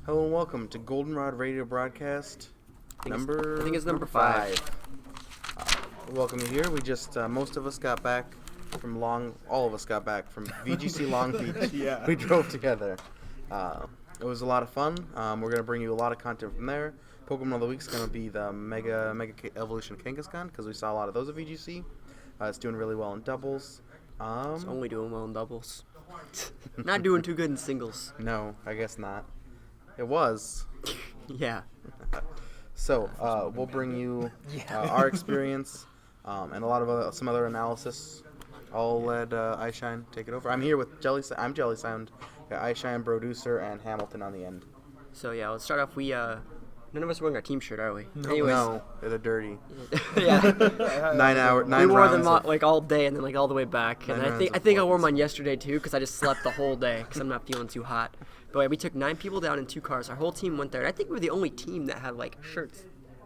Hello and welcome to Goldenrod Radio Broadcast I think it's number 5. Welcome you here. We just, most of us got back from all of us got back from VGC Long Beach. Yeah. We drove together. It was a lot of fun. We're going to bring you a lot of content from there. Pokemon of the Week is going to be the Mega Evolution Kangaskhan because we saw a lot of those at VGC. It's doing really well in doubles. It's only doing well in doubles. Not doing too good in singles. No, I guess not. It was. Yeah. So, we'll bring you our experience and a lot of some other analysis. I'll let iShine take it over. I'm here with Jellysound. I'm Jellysound. Got iShine, Broducer, and Hamilton on the end. So yeah, let's start off. None of us are wearing our team shirt, are we? No, they're dirty. Yeah. 9 we wore rounds them all day and then all the way back. And I think I wore mine yesterday too because I just slept the whole day because I'm not feeling too hot. But yeah, we took 9 people down in 2 cars. Our whole team went there. And I think we were the only team that had shirts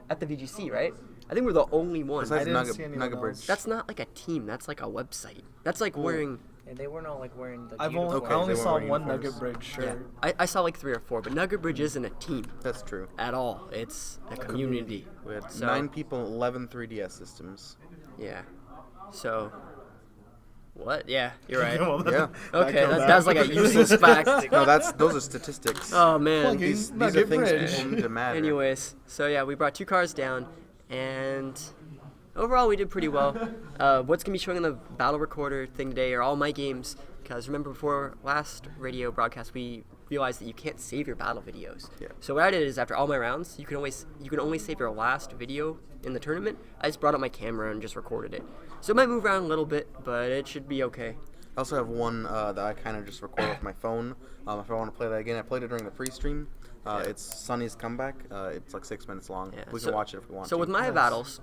at the VGC, right? I think we're the only one. Besides I didn't see anyone Nugget else. Bridge. That's not like a team. That's like a website. That's like wearing. And they were not wearing the. I Okay, only they saw weren't one uniforms. Nugget Bridge shirt. Yeah, I saw 3 or 4, but Nugget Bridge isn't a team That's true. at all. It's a community. We had So- 9 people, 11 3DS systems. Yeah. So. What? Yeah, you're right. Well, Yeah. Okay, that's like a useless fact. No, those are statistics. Oh man. Plug in. These are Nugget things Bridge. people need to matter. Anyways, so yeah, we brought 2 cars down, and overall we did pretty well. What's gonna be showing on the battle recorder thing today are all my games, because remember before last radio broadcast we realized that you can't save your battle videos. Yeah. So what I did is after all my rounds, you can only save your last video in the tournament. I just brought up my camera and just recorded it. So it might move around a little bit, but it should be okay. I also have one that I kind of just record with my phone. If I want to play that again, I played it during the pre-stream. It's Sunny's Comeback. It's 6 minutes long. Yeah, We so- can watch it if we want So to. with my battles,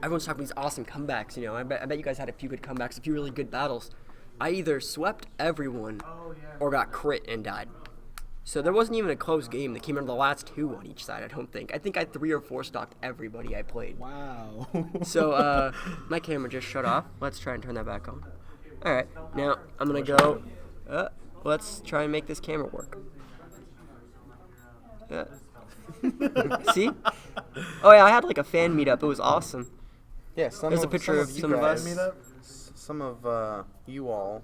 everyone's talking these awesome comebacks. I bet you guys had a few good comebacks, a few really good battles. I either swept everyone or got crit and died. So there wasn't even a close game. They came out of the last 2 on each side. I don't think. I think I 3 or 4 stocked everybody I played. Wow. So my camera just shut off. Let's try and turn that back on. All right, now I'm gonna go. Let's try and make this camera work. See? Oh yeah, I had a fan meetup. It was awesome. Yeah, some There's a of, picture of you some of guys- us. Some of you all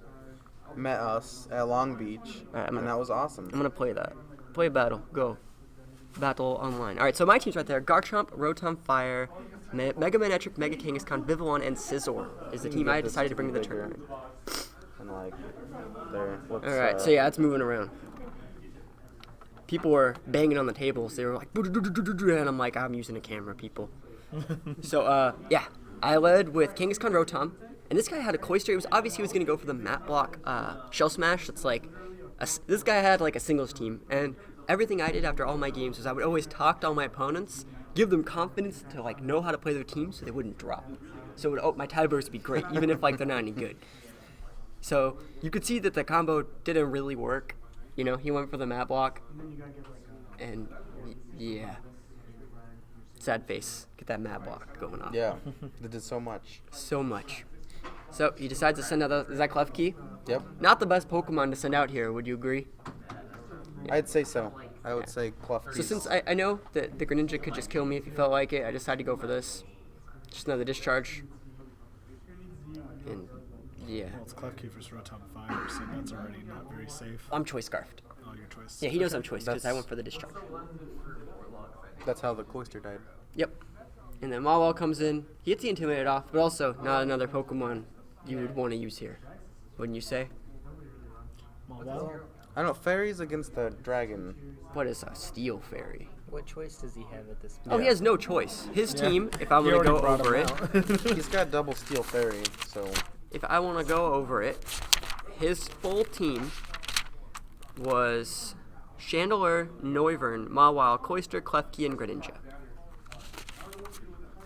met us at Long Beach, Alright, and that was awesome. I'm gonna play that. Play battle. Go. Battle online. All right, so my team's right there. Garchomp, Rotom, Fire, Mega Manectric, Mega Kangaskhan, Vivillon, and Scizor is the team I decided to bring to the tournament. And there. Let's, All right, so yeah, it's moving around. People were banging on the tables. They were like, and I'm like, I'm using a camera, people. So, yeah, I led with Kangaskhan Rotom, and this guy had a Cloyster. It was obvious he was going to go for the Mat Block Shell Smash. It's this guy had a singles team, and everything I did after all my games was I would always talk to all my opponents, give them confidence to know how to play their team so they wouldn't drop. So my tiebreaks would be great, even if they're not any good. So you could see that the combo didn't really work. He went for the Mat Block, and yeah, sad face. Get that Mat Block going on. Yeah, they did so much. So much. So he decides to send out is that Klefki? Yep, Not the best Pokemon to send out here. Would you agree? I'd say so. I would say Clef. So since I know that the Greninja could just kill me if he felt like it, I decided to go for this. Just another discharge. And yeah, Well, it's Klefki for Rotom Fire, so that's already not very safe. I'm choice scarfed. Oh, your choice. Yeah, he knows I'm choice because I That's- went for the discharge. That's how the Cloyster died. Yep. And then Mawile comes in. He gets the Intimidate off, but also not another Pokemon you would want to use here. Wouldn't you say? Well, I don't know. Fairies against the dragon. What is a Steel Fairy? What choice does he have at this point? Oh, he has no choice. His Yeah. team, if I'm he going to already go brought over him it, out. He's got double steel fairy, so if I want to go over it, his full team was Chandelure, Noivern, Mawile, Cloyster, Klefki, and Greninja.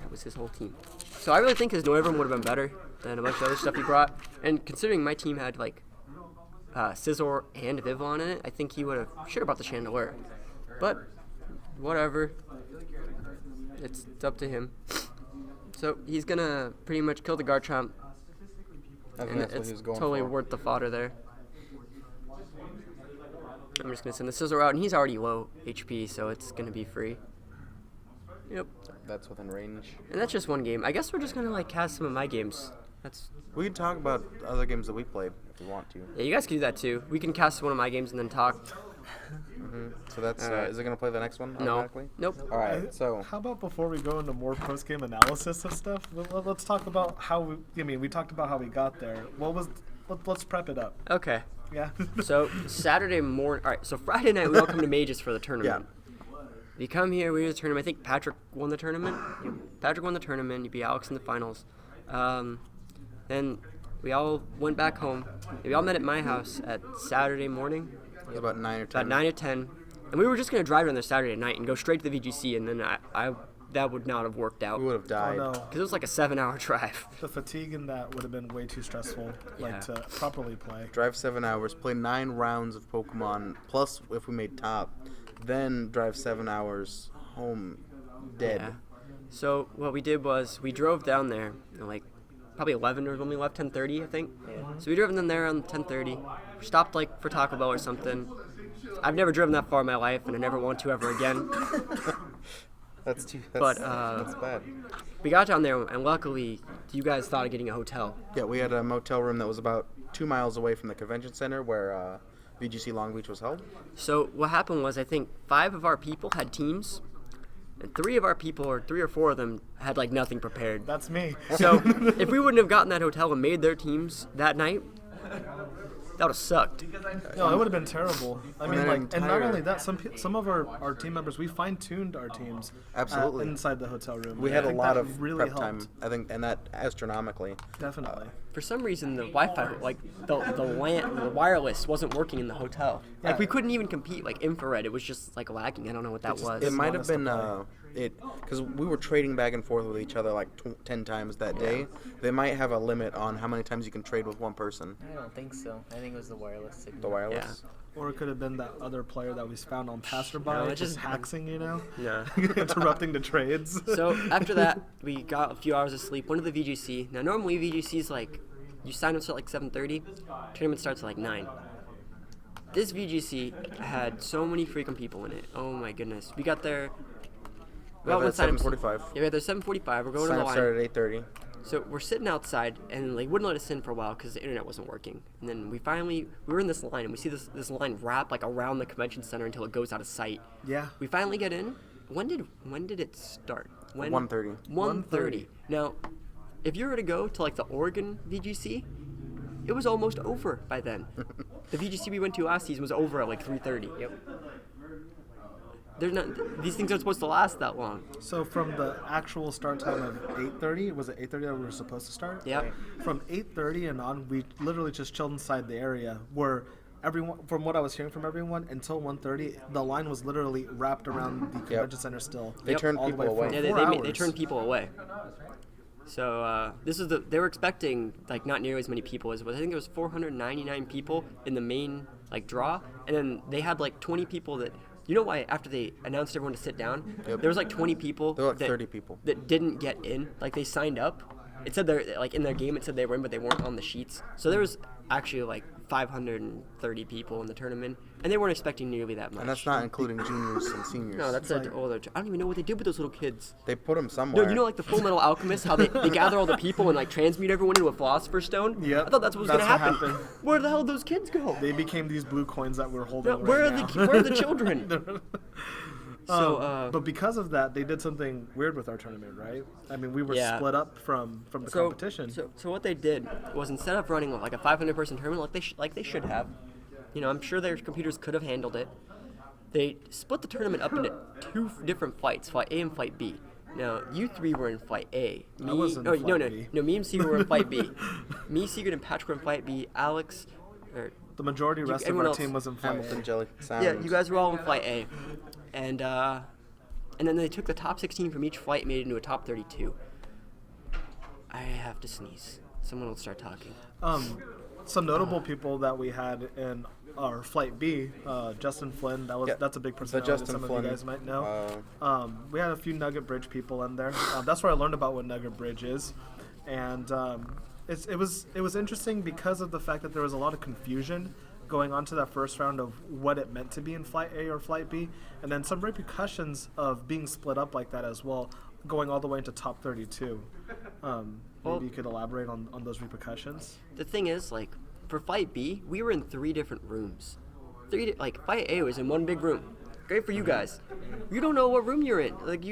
That was his whole team. So I really think his Noivern would have been better than a bunch of other stuff he brought. And considering my team had Scizor and Vivillon in it, I think he should have brought the Chandelure. But whatever. It's up to him. So he's gonna pretty much kill the Garchomp. I think And that's what it's he was going totally for. worth the fodder there. I'm just gonna send the Sizzle out, and he's already low HP, so it's gonna be free. Yep. That's within range. And that's just one game. I guess we're just gonna like cast some of my games. That's We can talk about other games that we played if you want to. yeah. You guys can do that too. We can cast one of my games and then talk. So that's Alright. is it gonna play the next one No. automatically? Nope. All right. So How about before we go into more post-game analysis of stuff, let's talk about how we talked about how we got there. Let's prep it up. Okay. Yeah. So Saturday morning. All right. So Friday night we all come to Mages for the tournament. We come here. We do the tournament. I think Patrick won the tournament. Patrick won the tournament. You beat Alex in the finals. Then we all went back home. We all met at my house at Saturday morning. it was about 9 or 10. About 9 or 10. And we were just going to drive down there Saturday night and go straight to the VGC, and then I that would not have worked out. We would have Oh died. no. Because it was like a 7-hour drive. The fatigue in that would have been way too stressful, Yeah. to properly play. Drive 7 hours, play 9 rounds of Pokemon, plus if we made top, then drive 7 hours home dead. Yeah. So what we did was we drove down there at like probably 11 or when we left 10:30 I think. Yeah. So we drove them there around 10:30. Stopped like for Taco Bell or something. I've never driven that far in my life, and I never want to ever again. That's But, that's bad. We got down there, and luckily, you guys thought of getting a hotel. Yeah, we had a motel room that was about 2 miles away from the convention center where VGC Long Beach was held. So what happened was I think 5 of our people had teams, and 3 of our people, or 3 or 4 of them, had like nothing prepared. That's me. So if we wouldn't have gotten that hotel and made their teams that night, that would have sucked. No, it would have been terrible. I mean, An like, and not entire- only that, some of our team members, we fine-tuned our teams Absolutely. inside the hotel room. We I had a think lot that of really prep helped. time, I think, and that astronomically. Definitely. For some reason, the Wi-Fi, like the wireless, wasn't working in the hotel. Like Yeah. we couldn't even compete like infrared. It was just like lagging. I don't know what that was. It might want have us to been play. because we were trading back and forth with each other like 10 times that day. They might have a limit on how many times you can trade with one person. I don't think so. I think it was the wireless signal. The wireless. Or it could have been that other player that we found on passerby, No, it just just- hacking, Yeah. interrupting the trades. So after that, we got a few hours of sleep. Went to the VGC. Now normally VGC's like you sign up at like 7:30. Tournament starts at like 9. This VGC had so many freaking people in it. Oh my goodness. We got there. We got there at sign up- 7:45. Yeah, we got there 7:45. We're going Sign to the up line. started at 8:30. So we're sitting outside, and they wouldn't let us in for a while because the internet wasn't working. And then we were in this line, and we see this line wrap like around the convention center until it goes out of sight. Yeah. We finally get in. When did it start? 1:30. 1:30. Now, if you were to go to like the Oregon VGC, it was almost over by then. The VGC we went to last season was over at like 3:30. Yep. There's not. These things aren't supposed to last that long. So from the actual start time of 8:30, was it 8:30 that we were supposed to start? Yeah. From 8:30 and on, we literally just chilled inside the area where everyone, from what I was hearing from everyone, until 1:30, the line was literally wrapped around the convention center still. They turned all the way people away. for Yeah, 4 they hours. turned people away. So they were expecting like not nearly as many people as, but I think there was 499 people in the main like draw, and then they had like 20 people that. You know why? After they announced everyone to sit down, Yep. there was like 20 people. There were like that, 30 people. that didn't get in. Like they signed up. It said they're like in their game. It said they were in, but they weren't on the sheets. So there was actually like 530 people in the tournament, and they weren't expecting nearly that much. And that's not including juniors and seniors. No, that's like- I don't even know what they did with those little kids. They put them somewhere. No, you know like the Full Metal Alchemist, how they gather all the people and like transmute everyone into a Philosopher's Stone? Yep, I thought that's what was that's going to what happen. happened. Where the hell did those kids go? They became these blue coins that we're holding No, right where now. are the children? So, but because of that, they did something weird with our tournament, right? I mean, we were Yeah. split up from the competition. So what they did was instead of running like a 500-person tournament like they should have, you know, I'm sure their computers could have handled it. They split the tournament up into 2 different flights, Flight A and Flight B. Now, you 3 were in Flight A. I was in Flight B. No, me and Sigurd were in Flight B. Me, Sigurd, and Patrick were in Flight B. Alex, or The majority rest of everyone our else- team was in Flight Hamilton A. Jellysound. yeah, you guys were all in Flight A. And then they took the top 16 from each flight and made it into a top 32. I have to sneeze. Someone will start talking. Some notable people that we had in our Flight B, Justin Flynn. That's a big personality that Justin some of Flynn, you guys might know. We had a few Nugget Bridge people in there. That's where I learned about what Nugget Bridge is, and it was interesting because of the fact that there was a lot of confusion going on to that first round of what it meant to be in Flight A or Flight B, and then some repercussions of being split up like that as well, going all the way into top 32. Maybe you could elaborate on those repercussions. The thing is, like, for Flight B, we were in 3 different rooms. Flight A was in one big room. Great for you guys. You don't know what room you're in. Like,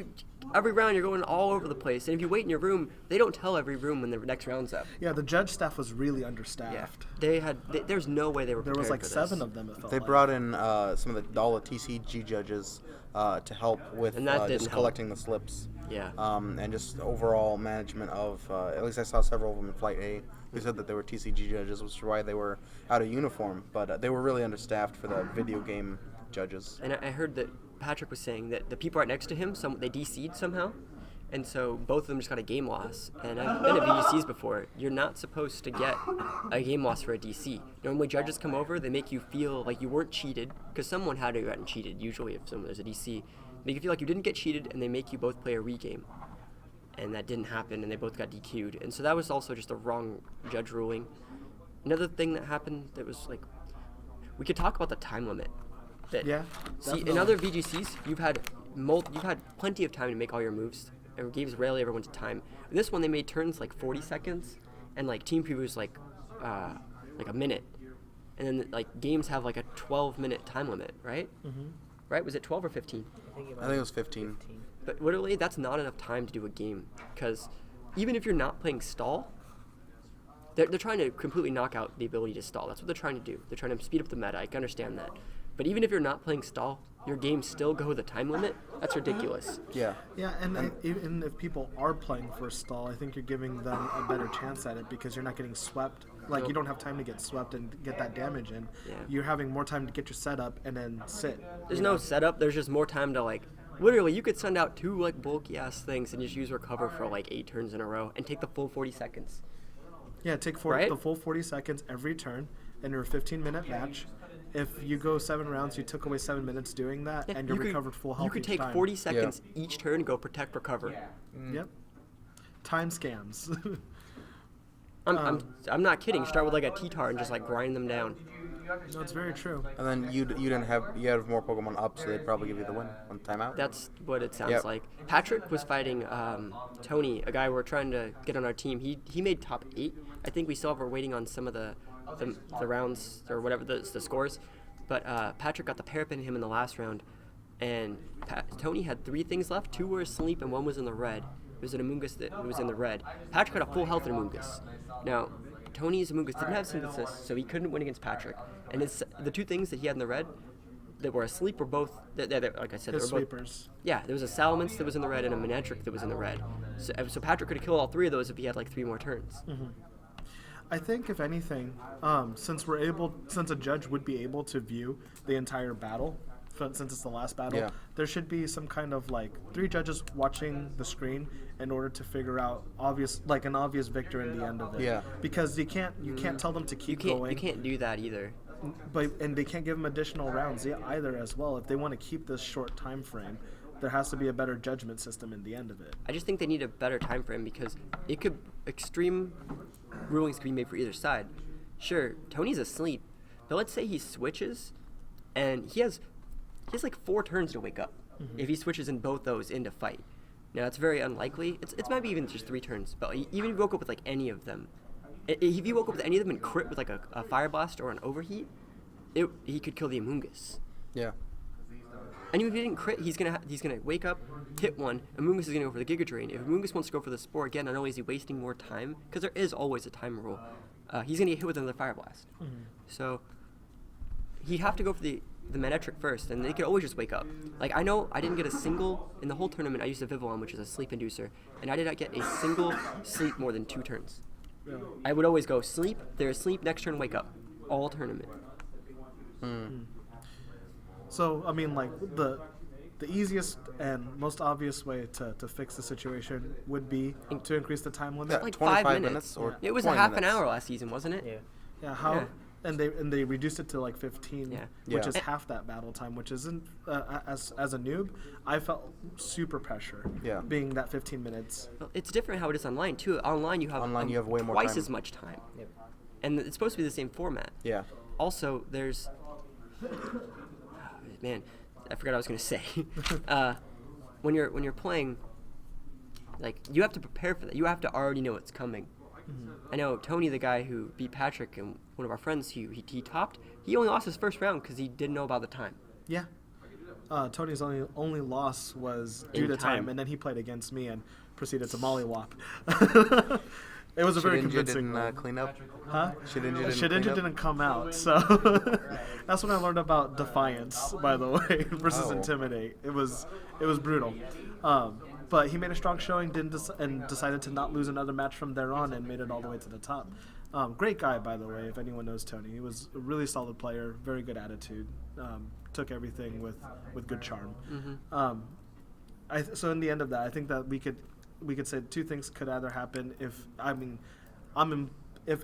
every round you're going all over the place, and if you wait in your room, they don't tell every room when the next round's up. Yeah, the judge staff was really Yeah, understaffed. there's no way they were. There was prepared like for this. 7 of them. It felt They like. brought in some of all the TCG judges to help with And that didn't just help. collecting the slips. Yeah. And just overall management of, at least I saw several of them in Flight A who said that they were TCG judges, which is why they were out of uniform. But they were really understaffed for the video game judges. And I heard that Patrick was saying that the people right next to him, they DC'd somehow, and so both of them just got a game loss. And I've been at VGCs before. You're not supposed to get a game loss for a DC. Normally judges come over, they make you feel like you weren't cheated, because someone had to have gotten cheated, usually if there's a DC. Make you feel like you didn't get cheated, and they make you both play a regame. And that didn't happen, and they both got DQ'd. And so that was also just a wrong judge ruling. Another thing that happened that was like, we could talk about the time limit. That, Yeah, see, in definitely. other VGCs, you've had plenty of time to make all your moves, and games rarely ever went to time. In this one, they made turns like 40 seconds, and like team previews like a minute, and then like games have like a 12-minute time limit, right? Mm-hmm. Right? Was it 12 or 15? I think it was 15. But literally, that's not enough time to do a game, because even if you're not playing stall, they're trying to completely knock out the ability to stall. That's what they're trying to do. They're trying to speed up the meta. I can understand that. But even if you're not playing stall, your games still go the time limit. That's ridiculous. Yeah. Yeah, and even if people are playing for stall, I think you're giving them a better chance at it because you're not getting swept. Like, Nope. you don't have time to get swept and get that damage in. Yeah. You're having more time to get your setup and then sit. There's no setup. There's just more time to, like, literally, you could send out 2, like, bulky-ass things and just use recover for, like, 8 turns in a row and take the full 40 seconds. Yeah, take Right? the full 40 seconds every turn in a 15-minute match. If you go 7 rounds, you took away 7 minutes doing that, and you recovered full health You could each take time. 40 seconds each turn and go protect, recover. Yep. Time scams. I'm not kidding. Start with, like, a T-tar and just, like, grind them down. No, it's very true. And then you had more Pokemon up, so they'd probably give you the win on timeout. That's what it sounds Yep. like. Patrick was fighting Tony, a guy we're trying to get on our team. He made top 8. I think we still are waiting on some of the rounds or whatever the scores. But Patrick got the parapet in him in the last round, and Tony had 3 things left. 2 were asleep and 1 was in the red. It was an Amoonguss that was in the red. Patrick had a full health Amoonguss. Now, Tony's Amoonguss didn't have synthesis, so he couldn't win against Patrick. And the 2 things that he had in the red that were asleep were both, like I said, His they were both. sweepers. Yeah, there was a Salamence that was in the red and a Manectric that was in the red. So Patrick could have killed all 3 of those if he had like 3 more turns. I think if anything, since a judge would be able to view the entire battle, since it's the last battle, Yeah. there should be some kind of like 3 judges watching the screen in order to figure out an obvious victor in the end of it. Yeah. Because you can't tell them to keep going. You can't do that either. And they can't give them additional rounds either as well. If they want to keep this short time frame, there has to be a better judgment system in the end of it. I just think they need a better time frame because extreme rulings could be made for either side. Sure, Tony's asleep, but let's say he switches, and he has like 4 turns to wake up. If he switches in both those into fight. Now it's very unlikely. It's maybe even just 3 turns, but even if you woke up with like any of them, if you woke up with any of them and crit with like a Fire Blast or an Overheat, he could kill the Amoonguss. Yeah. And even if he didn't crit, he's gonna wake up, hit one. Amoonguss is gonna go for the Giga Drain. If Amoonguss wants to go for the Spore again, not only is he wasting more time, because there is always a time rule, he's gonna get hit with another Fire Blast. So he'd have to go for the Manectric first, and they could always just wake up. Like, I know I didn't get a single in the whole tournament. I used a Vivillon, which is a sleep inducer, and I did not get a single sleep more than 2 turns. Yeah. I would always go sleep, they're asleep, next turn wake up, all tournament. So, I mean, like, the easiest and most obvious way to fix the situation would be to increase the time limit. Yeah. Like 25 5 minutes or it was a 20 half minutes. an hour last season, wasn't it? Yeah. Yeah, how? Yeah. And they reduced it to like 15, Yeah. which Yeah. is half that battle time, which isn't as a noob, I felt super pressure. Yeah. Being that 15 minutes. Well, it's different how it is online too. Online you have Online, you have way more twice time. as much time, Yep. and it's supposed to be the same format. Yeah. also, there's man, I forgot what I was gonna say. When you're playing, like you have to prepare for that. You have to already know what's coming. I know Tony, the guy who beat Patrick and one of our friends, he topped. He only lost his first round because he didn't know about the time. Yeah. Tony's only loss was due to time, and then he played against me and proceeded to mollywop. It was a very convincing didn't clean up. Huh? Shedinja didn't come out, so that's when I learned about Defiance, by the way, versus Intimidate. It was brutal. But he made a strong showing, and decided to not lose another match from there on, and made it all the way to the top. Great guy, by the way, if anyone knows Tony. He was a really solid player, very good attitude, took everything with good charm. So in the end of that, I think that we could say two things could either happen. If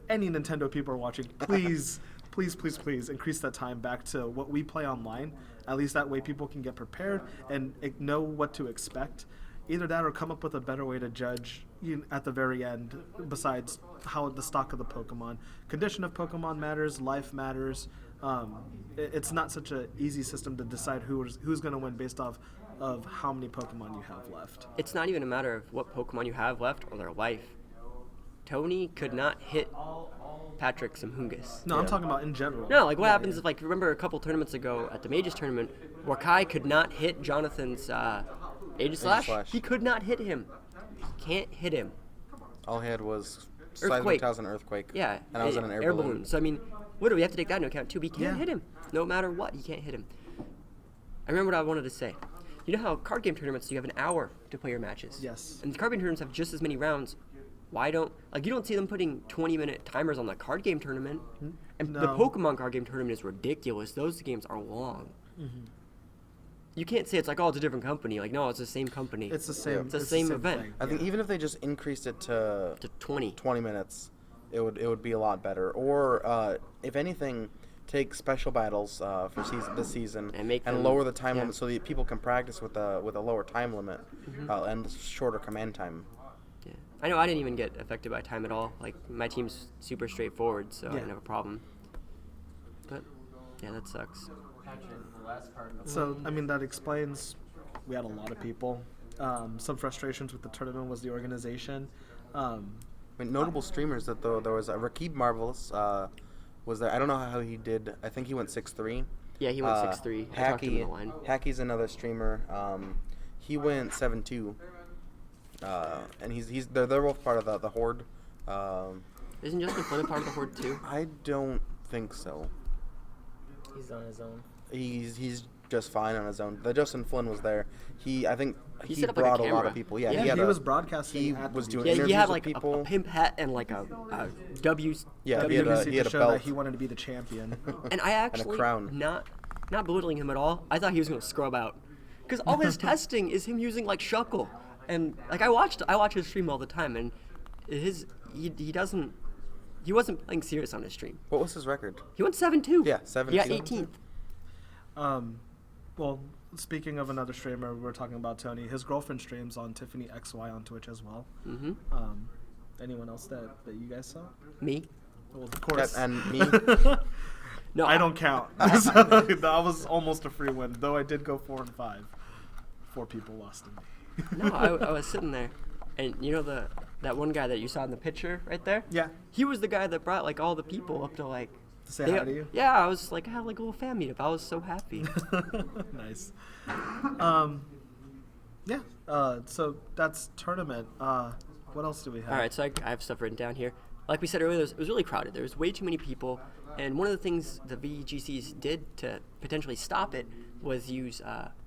any Nintendo people are watching, please increase that time back to what we play online. At least that way people can get prepared and know what to expect. Either that or come up with a better way to judge at the very end, besides how the stock of the Pokemon. Condition of Pokemon matters, life matters. It's not such an easy system to decide who's going to win based off of how many Pokemon you have left. It's not even a matter of what Pokemon you have left or their life. Tony could not hit Patrick Humongous. No, I'm talking about in general. No, like what happens if, like, remember a couple tournaments ago at the Mages tournament, Wakai could not hit Jonathan's Aegislash? He could not hit him. He can't hit him. All he had was Earthquake. Seismitows and Earthquake. Yeah, And I was in an air balloon. So, I mean, literally, you have to take that into account, too. He can't hit him. No matter what, he can't hit him. I remember what I wanted to say. You know how card game tournaments, you have an hour to play your matches? Yes. And the card game tournaments have just as many rounds. Why don't, like, you don't see them putting 20-minute timers on the card game tournament. And the Pokemon card game tournament is ridiculous. Those games are long. You can't say it's like, oh, it's a different company. Like, no, it's the same company. It's the same. It's the same event. thing. I think even if they just increased it to 20. 20 minutes, it would be a lot better. Or if anything, take special battles for this season And make them- lower the time yeah. limit so that people can practice with a lower time limit and shorter command time. Yeah. I know I didn't even get affected by time at all. Like, my team's super straightforward, so I didn't have a problem. But, yeah, that sucks. So, I mean, that explains we had a lot of people. Some frustrations with the tournament was the organization. I mean, notable streamers that there was Rakib Marvelous was there. I don't know how he did. I think he went 6-3. Yeah, he went 6-3. I talked to him in the line. Hacky's another streamer. He went 7-2. And they're both part of the Horde. Isn't Justin Flynn a part of the Horde too? I don't think so. He's on his own. He's just fine on his own. The Justin Flynn was there. I think he set up, like, a brought a lot camera. of people. Yeah, he was broadcasting. He at was the doing Yeah, interviews he had with like people. a pimp hat and like a W. Yeah, he WWC had to a show belt. that he wanted to be the champion. And I actually crown. not belittling him at all. I thought he was gonna scrub out, because all his testing is him using like Shuckle, and like I watch his stream all the time, and he wasn't playing serious on his stream. What was his record? He went 7-2. Yeah, 7-2. He got 18th. Well, speaking of another streamer, we were talking about Tony. His girlfriend streams on Tiffany XY on Twitch as well. Anyone else that you guys saw? Me? Well, of course. And me. No, I don't count. So, that was almost a free win, though I did go 4-5. 4 people lost to me. No, I was sitting there, and you know that one guy that you saw in the picture right there? Yeah. He was the guy that brought like all the people up to like. To say hi to you? Yeah, I was like, I had like a little fan meetup. I was so happy. Nice. Yeah. So that's tournament. What else do we have? All right, so I have stuff written down here. Like we said earlier, it was really crowded. There was way too many people, and one of the things the VGCs did to potentially stop it was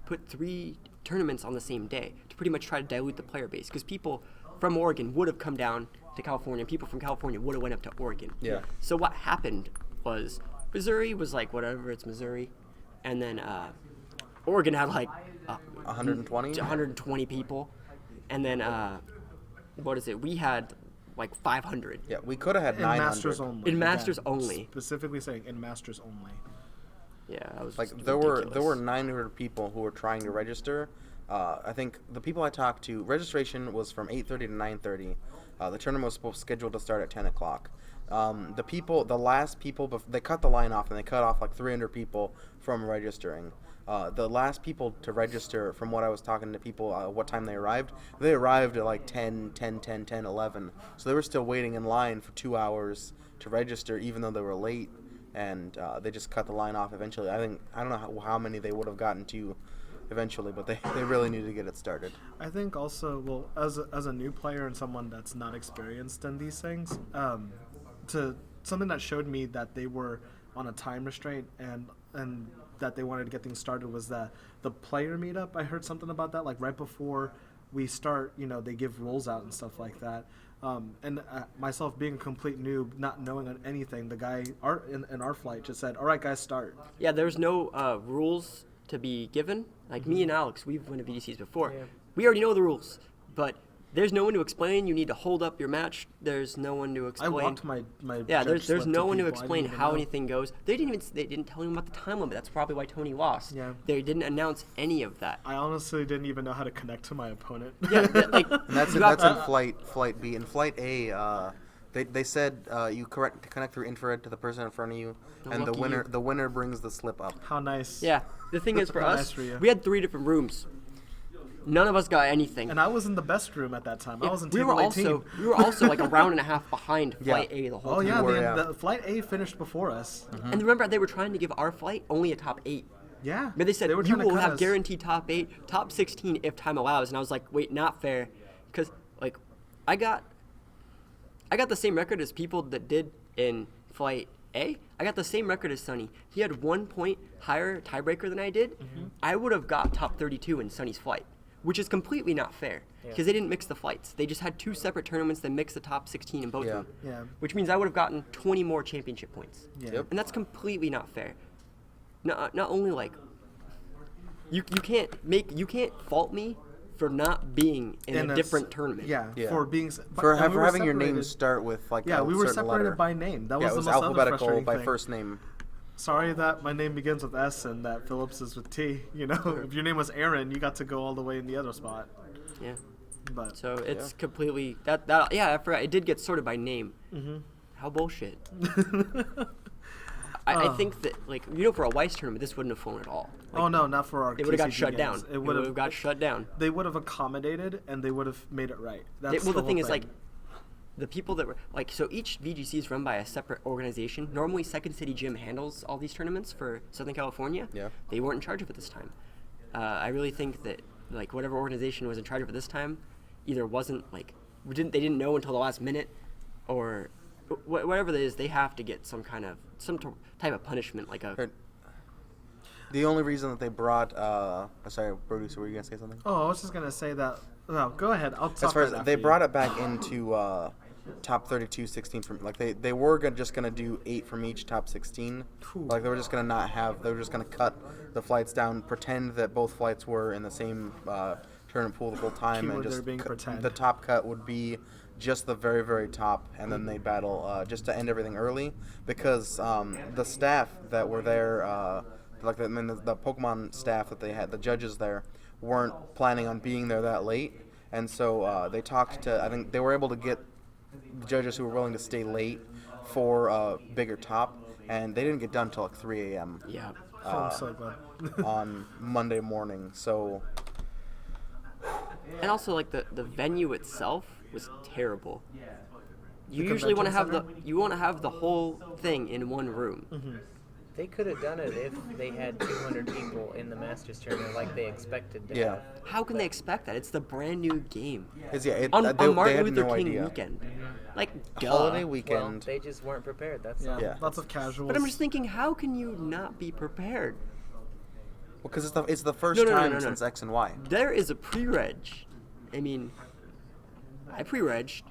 put 3 tournaments on the same day to pretty much try to dilute the player base, because people from Oregon would have come down to California, and people from California would have went up to Oregon. Yeah. So what happened was Missouri was like, whatever, it's Missouri, and then Oregon had like 120? 120 people, and then we had like 500 Yeah, we could have had In 900. Masters only. in Masters Again, only. Specifically saying in Masters only. Yeah, that was Like just there were ridiculous. 900 people who were trying to register. I think the people I talked to, registration was from 8:30 to 9:30. The tournament was scheduled to start at 10 o'clock. the last people, they cut the line off, and they cut off like 300 people from registering. The last people to register, from what I was talking to people, what time they arrived at like 10, 11. So they were still waiting in line for 2 hours to register, even though they were late, and they just cut the line off eventually. I don't know how many they would have gotten to eventually, but they really needed to get it started. I think also, well, as a new player and someone that's not experienced in these things, to something that showed me that they were on a time restraint and that they wanted to get things started was that the player meetup. I heard something about that, like right before we start, they give rules out and stuff like that. And myself being a complete noob, not knowing anything, the guy in our flight just said, "All right, guys, start." Yeah, there's no rules to be given. Like me and Alex, we've won at VDCs before. Yeah. We already know the rules, but there's no one to explain. You need to hold up your match. There's no one to explain. I walked my yeah. judge There's slip no one to people. I explain didn't even how know. anything goes. They didn't tell him about the time limit. That's probably why Tony lost. Yeah. They didn't announce any of that. I honestly didn't even know how to connect to my opponent. Yeah, like And that's you that's have in flight B. In flight A, they said you connect through infrared to the person in front of you, and lucky you. the winner brings the slip up. How nice. Yeah, the thing is for How us, nice for you. we had 3 different rooms. None of us got anything. And I was in the best room at that time. I was in we table were 18. also like a round and a half behind Yeah. flight A the whole Oh time. yeah, were, yeah. the flight A finished before us. And remember, they were trying to give our flight only a top 8. Yeah. But they said were you trying to will cut have us. guaranteed top 8, top 16 if time allows. And I was like, wait, not fair, because like I got the same record as people that did in flight A. I got the same record as Sunny. He had 1 point higher tiebreaker than I did. I would have got top 32 in Sunny's flight, which is completely not fair because they didn't mix the flights. They just had 2 separate tournaments that mixed the top 16 in both of them. Yeah. Which means I would have gotten 20 more championship points. Yeah. Yep. And that's completely not fair. Not only like you can't fault me for not being in a different tournament. Yeah, Yeah. for being For and we were having your name separated- start with like Yeah, a we were certain separated letter. by name. That Yeah, was it was the most other alphabetical frustrating by thing. first name. Sorry that my name begins with S and that Phillips is with T. If your name was Aaron, you got to go all the way in the other spot. Yeah. But So it's completely that I forgot it did get sorted by name. How bullshit. I think that for a Weiss tournament this wouldn't have flown at all. oh no, not for our. It would have got TCG shut games. down. It would have got shut down. They would have accommodated and they would have made it right. That's Well, the whole thing is, the people that were so each VGC is run by a separate organization. Normally, Second City Gym handles all these tournaments for Southern California. Yeah. They weren't in charge of it this time. I really think that whatever organization was in charge of it this time, either wasn't they didn't know until the last minute, or whatever it is, they have to get some type of punishment, like a. The only reason that they brought, sorry, Broducer, were you gonna say something? Oh, I was just gonna say that. No, go ahead. I'll talk As far as right after they you. brought it back into top 32, 16 from they were just gonna do 8 from each top 16. Ooh. They were just gonna cut the flights down, pretend that both flights were in the same tournament pool the whole time, Keyword and there just being pretend. the top cut would be just the very, very top, and then they battle just to end everything early, because the staff that were there, the Pokemon staff that they had, the judges there, weren't planning on being there that late, and so they talked to, I think they were able to get the judges who were willing to stay late for a bigger top, and they didn't get done until 3 a.m. Yeah. Oh, I'm so glad. on Monday morning, so... And also, the venue itself was terrible. You The usually want to convention have the whole thing in one room. They could have done it if they had 200 people in the Masters tournament like they expected to Yeah. have. How can they expect that? It's the brand new game on on Martin had Luther no King idea. weekend. Duh. Holiday Well, weekend. they just weren't prepared. That's Yeah, all. Yeah. lots of casuals. But I'm just thinking, how can you not be prepared? Because it's the first No, no, no, time no, no. since X and Y. There is a pre-reg. I mean, I pre-regged.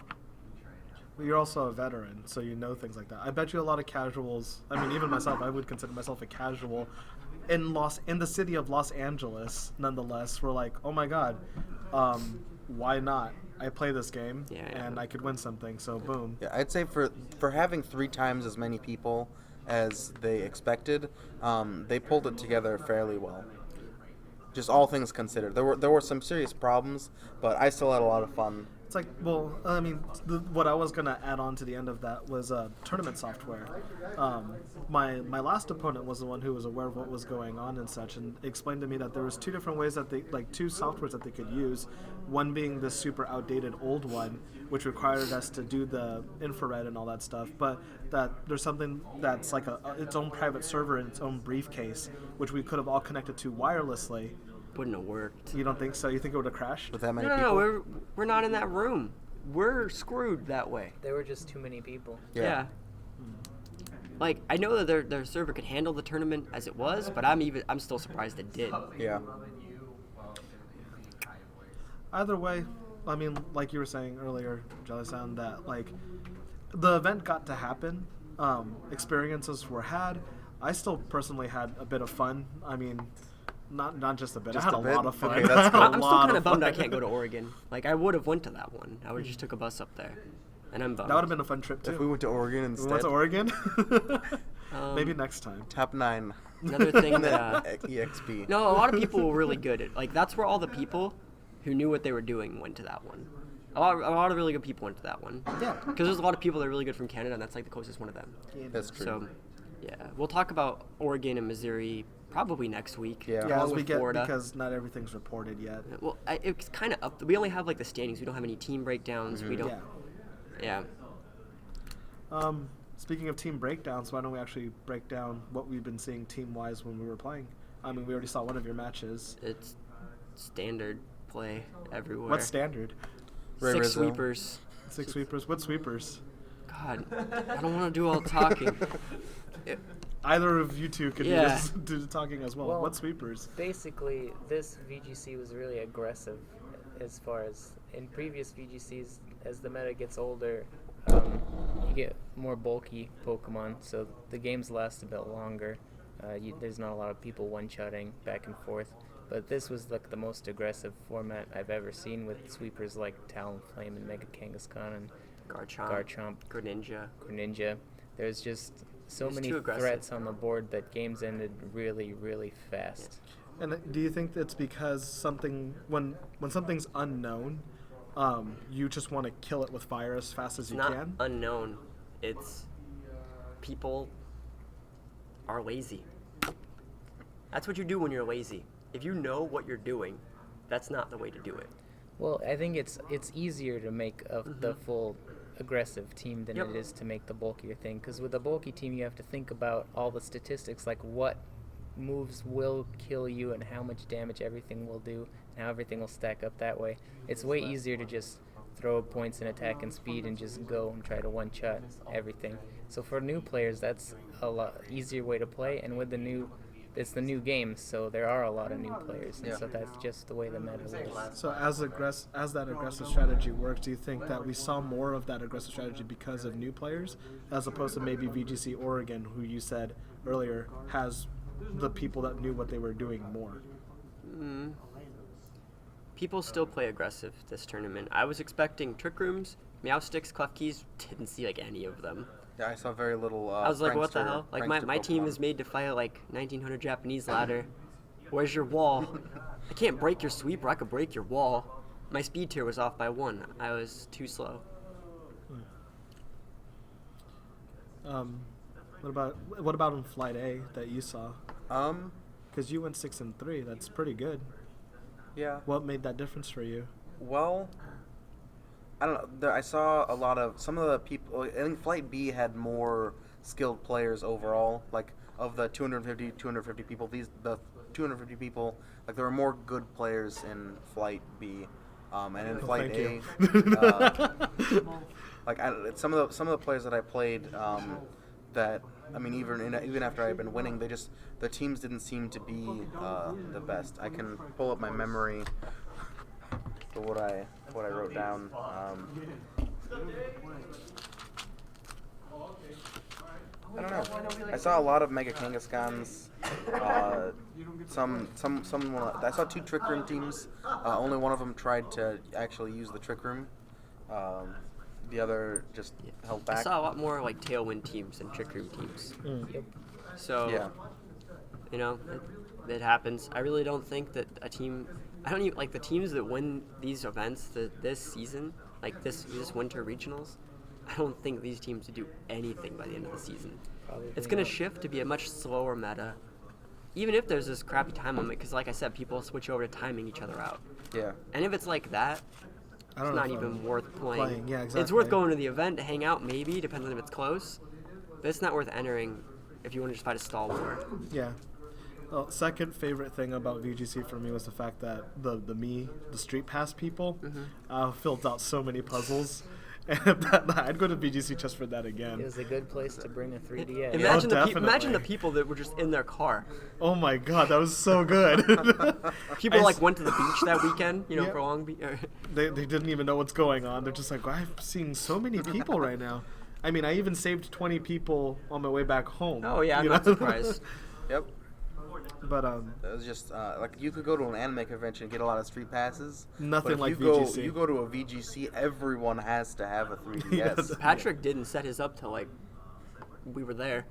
But you're also a veteran, so you know things like that. I bet you a lot of casuals. I mean, even myself, I would consider myself a casual. In the city of Los Angeles, nonetheless, we're like, oh my god, why not? I play this game, Yeah. and I could win something. So boom. Yeah, I'd say for having 3 times as many people as they expected, they pulled it together fairly well. Just all things considered, there were some serious problems, but I still had a lot of fun. It's like, well, I mean, what I was gonna add on to the end of that was tournament software. My last opponent was the one who was aware of what was going on and such, and explained to me that there was two different ways that they, like, two softwares that they could use. One being the super outdated old one, which required us to do the infrared and all that stuff, but that there's something that's like its own private server in its own briefcase, which we could have all connected to wirelessly. Wouldn't have worked. You don't think so? You think it would have crashed? With that many No, people? we're not in that room. We're screwed that way. There were just too many people. Yeah. Like, I know that their server could handle the tournament as it was, but I'm still surprised it did. Yeah. Either way, I mean, like you were saying earlier, Jellysound, that like the event got to happen. Experiences were had. I still personally had a bit of fun. I mean, not just a bit. Just I had a a bit? lot of fun. Okay, that's I had good. a I'm still lot kind of bummed I fun. can't go to Oregon. Like, I would have went to that one. I would have just took a bus up there, and I'm bummed. That would have been a fun trip too. If we went to Oregon We instead. went to Oregon. Maybe next time. Top 9. Another thing that EXP. no, a lot of people were really good at. Like, that's where all the people who knew what they were doing went to that one. A lot of really good people went to that one. Yeah. Because there's a lot of people that are really good from Canada, and that's like the closest one of them. That's true. So, yeah, we'll talk about Oregon and Missouri probably next week. Yeah. Yeah, along as we with get Florida. because not everything's reported yet. Well, it's kind of up. We only have like the standings. We don't have any team breakdowns. We don't. Yeah. Yeah. Speaking of team breakdowns, why don't we actually break down what we've been seeing team-wise when we were playing? I mean, we already saw one of your matches. It's standard play everywhere. What's standard? Ray 6 Rizzo. sweepers. 6 sweepers. What sweepers? God, I don't want to do all the talking. Either of you two could Yeah. do the talking as well. Well, What sweepers? Basically, this VGC was really aggressive as far as in previous VGCs. As the meta gets older, you get more bulky Pokemon, so the games last a bit longer. There's not a lot of people one-shotting back and forth. But this was like the most aggressive format I've ever seen, with sweepers like Talonflame and Mega Kangaskhan and Garchomp, Greninja. There's just so It's many too aggressive. threats on the board that games ended really, really fast. And do you think that's because when something's unknown, you just want to kill it with fire as fast as It's you not can? unknown. It's people are lazy. That's what you do when you're lazy. If you know what you're doing, that's not the way to do it. Well, I think it's easier to make the full aggressive team than Yep. it is to make the bulkier thing. Because with a bulky team, you have to think about all the statistics, like what moves will kill you and how much damage everything will do, and how everything will stack up that way. It's way easier to just throw points in attack and speed and just go and try to one-shot everything. So for new players, that's a lot easier way to play, and with it's the new game, so there are a lot of new players, and so that's just the way the meta works. So as that aggressive strategy works, do you think that we saw more of that aggressive strategy because of new players, as opposed to maybe VGC Oregon, who you said earlier has the people that knew what they were doing more? People still play aggressive this tournament. I was expecting Trick Rooms, Meowsticks, Klefkis, didn't see like any of them. Yeah, I saw very little. I was like, what the prankster- hell? Like, prankster my team Pokemon. is made to fight like 1900 Japanese ladder. Where's your wall? I can't break your sweeper. I could break your wall. My speed tier was off by 1. I was too slow. What about in Flight A that you saw? Because you went 6-3. That's pretty good. Yeah. What made that difference for you? Well, I don't know. I saw a lot of some of the people. I think Flight B had more skilled players overall. Like of the 250 people, the 250 people, like there were more good players in Flight B, and in Flight thank A, you. like some of the players that I played, that I mean even after I've been winning, the teams didn't seem to be the best. I can pull up my memory for what I wrote down. I don't know. I saw a lot of Mega Kangaskhan's. I saw 2 Trick Room teams. Only one of them tried to actually use the Trick Room. The other just held back. I saw a lot more like Tailwind teams than Trick Room teams. Yep. So, Yeah. you know, it happens. I really don't think that a team. I don't even like the teams that win these events this season. like this winter regionals, I don't think these teams would do anything by the end of the season. Probably It's going to not. shift to be a much slower meta, even if there's this crappy time limit, because like I said, people switch over to timing each other out. Yeah. And if it's like that, I don't it's know not if even I'm worth playing. Yeah, exactly. It's worth going to the event to hang out, maybe, depends on if it's close. But it's not worth entering if you want to just fight a stall war. Yeah. Well, second favorite thing about VGC for me was the fact that the street pass people filled out so many puzzles. And I'd go to VGC just for that again. It was a good place to bring a 3DS. Imagine, definitely. imagine the people that were just in their car. Oh my god, that was so good. People I like s- went to the beach that weekend, you know, Yep. for Long Beach. they didn't even know what's going on. They're just like, I'm seeing so many people right now. I mean, I even saved 20 people on my way back home. Oh yeah, I'm you not know? surprised. Yep. But It was just like you could go to an anime convention and get a lot of street passes. Nothing but if like you go, VGC. You go to a VGC, everyone has to have a 3DS. Yes. Patrick didn't set his up till like we were there.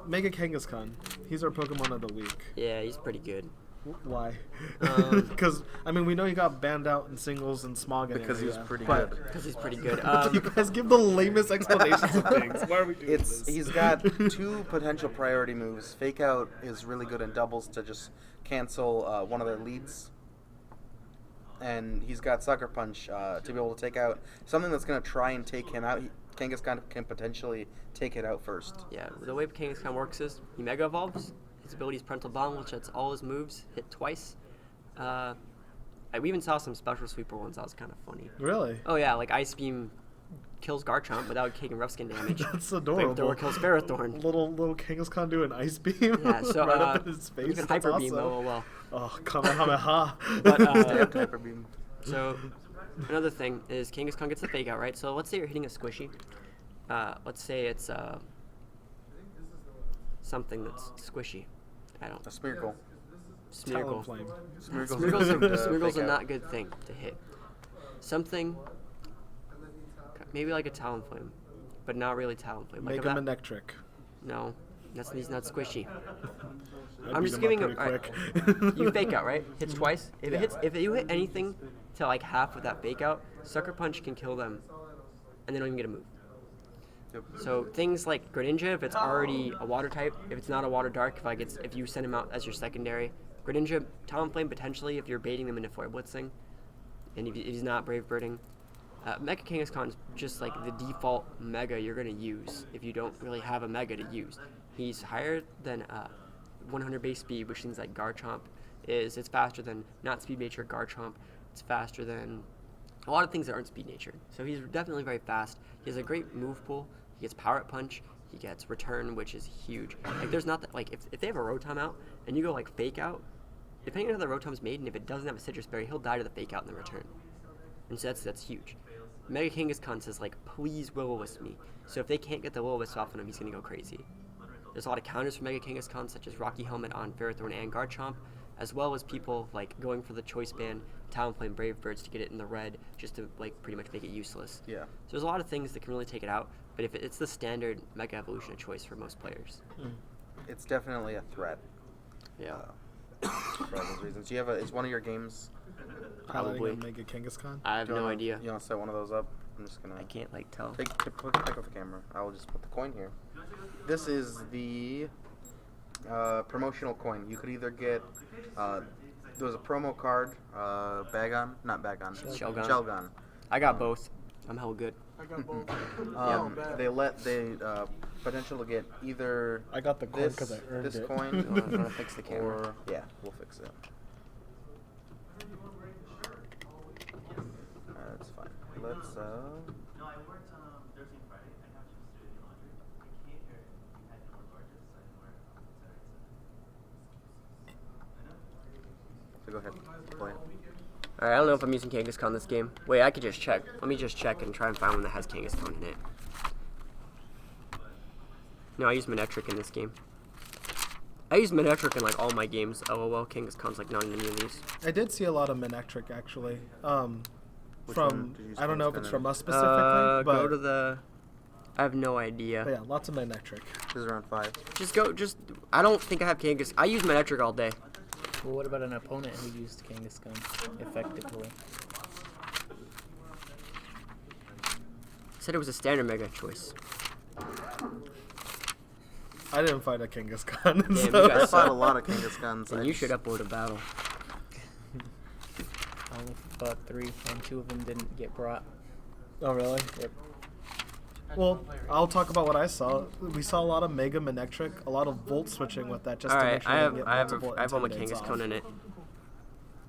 Mega Kangaskhan. He's our Pokemon of the week. Yeah, he's pretty good. Why? Um, Because I mean, we know he got banned out in singles and Smog. Because he was pretty but good. Because he's pretty good. you guys give the lamest explanations of things. Why are we doing this? He's got two potential priority moves. Fake Out is really good in doubles to just cancel one of their leads. And he's got Sucker Punch to be able to take out something that's going to try and take him out. Kangaskhan can potentially take it out first. Yeah, the way Kangaskhan works is he Mega Evolves. His ability is Parental Bond, which lets all his moves hit twice. We even saw some special sweeper ones. That was kind of funny. Really? Oh yeah, like Ice Beam kills Garchomp without taking rough skin damage. That's adorable. Flamethrower kills Ferrothorn. Little Kangaskhan doing ice beam Yeah, so right up in his face. even That's Hyper Beam, awesome. well. Oh, Kamehameha. But, Stabbed Hyper Beam. So another thing is Kangaskhan gets the fake out, right? So let's say you're hitting a squishy. Let's say it's something that's squishy. I don't. A Smeargle. Smeargle. Talonflame. Smeargle's a not good thing to hit. Something, maybe like a Talonflame, but not really Talonflame. Like Make him a neck trick. No, he's not squishy. I'd I'm beat just him up giving pretty a. quick. You fake out, right? Hits twice. If Yeah. if you hit anything to like half with that fake out, Sucker Punch can kill them, and they don't even get a move. Yep. So things like Greninja, if it's already a water type, if it's not a water dark, if you send him out as your secondary, Greninja, Talonflame potentially if you're baiting them into Flare Blitzing, and if he's not Brave Birding. Mega Kangaskhan is just like the default Mega you're gonna use if you don't really have a Mega to use. He's higher than 100 base speed, which means like Garchomp is. It's faster than not Speed Nature Garchomp. It's faster than a lot of things that aren't Speed Nature. So he's definitely very fast. He has a great move pool. He gets Power Up Punch. He gets Return, which is huge. Like there's not that, like if they have a Rotom out and you go like Fake Out, depending on how the Rotom's made, and if it doesn't have a Citrus Berry, he'll die to the Fake Out and the Return. And so that's huge. Mega Kangaskhan says like, please Will-O-Wisp me. So if they can't get the Will-O-Wisp off on him, he's gonna go crazy. There's a lot of counters for Mega Kangaskhan, such as Rocky Helmet on Ferrothorn and Garchomp, as well as people like going for the Choice Band, Talonflame, Brave Birds to get it in the red, just to like pretty much make it useless. Yeah. So there's a lot of things that can really take it out, but if it's the standard Mega Evolution of choice for most players. It's definitely a threat. Yeah. For all those reasons. Do you have is one of your games? Piloting Probably. a Mega Kangaskhan. I have Do you no wanna- idea. You want to set one of those up? I'm just gonna I can't like tell. take off the camera. I will just put the coin here. This is the promotional coin. You could either get there was a promo card, not Bagon, Shelgon. Shelgon. I got both. I'm hella good. They potential to get either I got the coin this because I earned this it. coin You wanna fix the camera? or yeah, we'll fix it. That's fine. Let's so go ahead, play. Alright, I don't know if I'm using Kangaskhan this game. Wait, I could just check. Let me just check and try and find one that has Kangaskhan in it. No, I use Manectric in this game. I use Manectric in like all my games. LOL, Kangaskhan's like not in any of these. I did see a lot of Manectric actually. Which From one did you use I don't know if Kangaskhan it's in? from us specifically, but, Go to the... I have no but idea. yeah, lots of Manectric. This is around 5. I don't think I have Kangaskhan. I use Manectric all day. Well, what about an opponent who used Kangaskhan effectively? Said it was a standard mega choice. I didn't fight a Kangaskhan. Damn, so. you guys I fought a suck. lot of Kangaskhan's. Then you should upload a battle. I only fought 3, and 2 of them didn't get brought. Oh, really? Yep. Well, I'll talk about what I saw. We saw a lot of Mega Manectric, a lot of Volt switching with that just to make Alright, sure I they have get I have multiple I have all my intimidates Kangaskhan off. in it.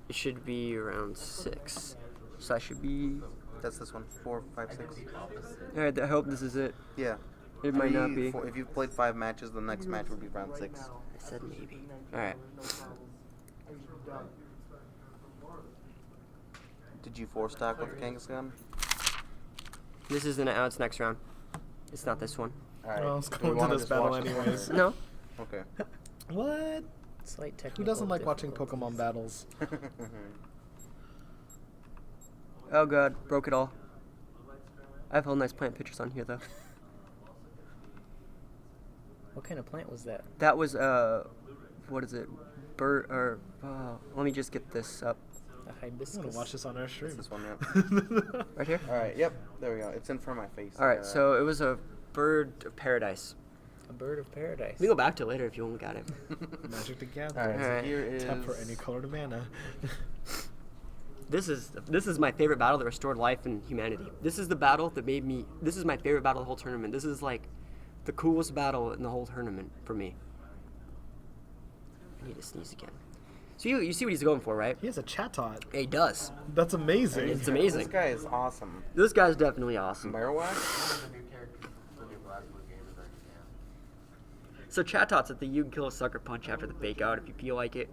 It should be around 6. So that should be. That's this one. 4, 5, 6. Alright, I hope this is it. Yeah. It might not be. If you've played 5 matches, the next match would be round 6. I said maybe. Alright. Did you 4-stock with the Kangaskhan? This isn't it. It's next round. It's not this one. Alright. Well, let's Do go we into wanna this just battle watch this one? anyways. No? Okay. What? Slight technical Who doesn't like watching difficulties. Pokemon battles? Oh god, broke it all. I have all nice plant pictures on here though. What kind of plant was that? That was what is it? Bird or let me just get this up. A I'm hibiscus. gonna watch this on our stream. It's this one, yeah. Right here? Alright, yep. There we go. It's in front of my face. Alright, so it was a bird of paradise. A bird of paradise. We can go back to it later if you want got it. Magic the Gathering. Alright, Alright. so here is... Tap for any color to mana. This is my favorite battle that restored life and humanity. This is the battle that made me. This is my favorite battle of the whole tournament. This is like the coolest battle in the whole tournament for me. I need to sneeze again. So you see what he's going for, right? He has a Chatot. He does. That's amazing. It's This amazing. guy is awesome. This guy's definitely awesome. Marowak? So Chatots that you can kill a sucker punch after the fake out if you feel like it.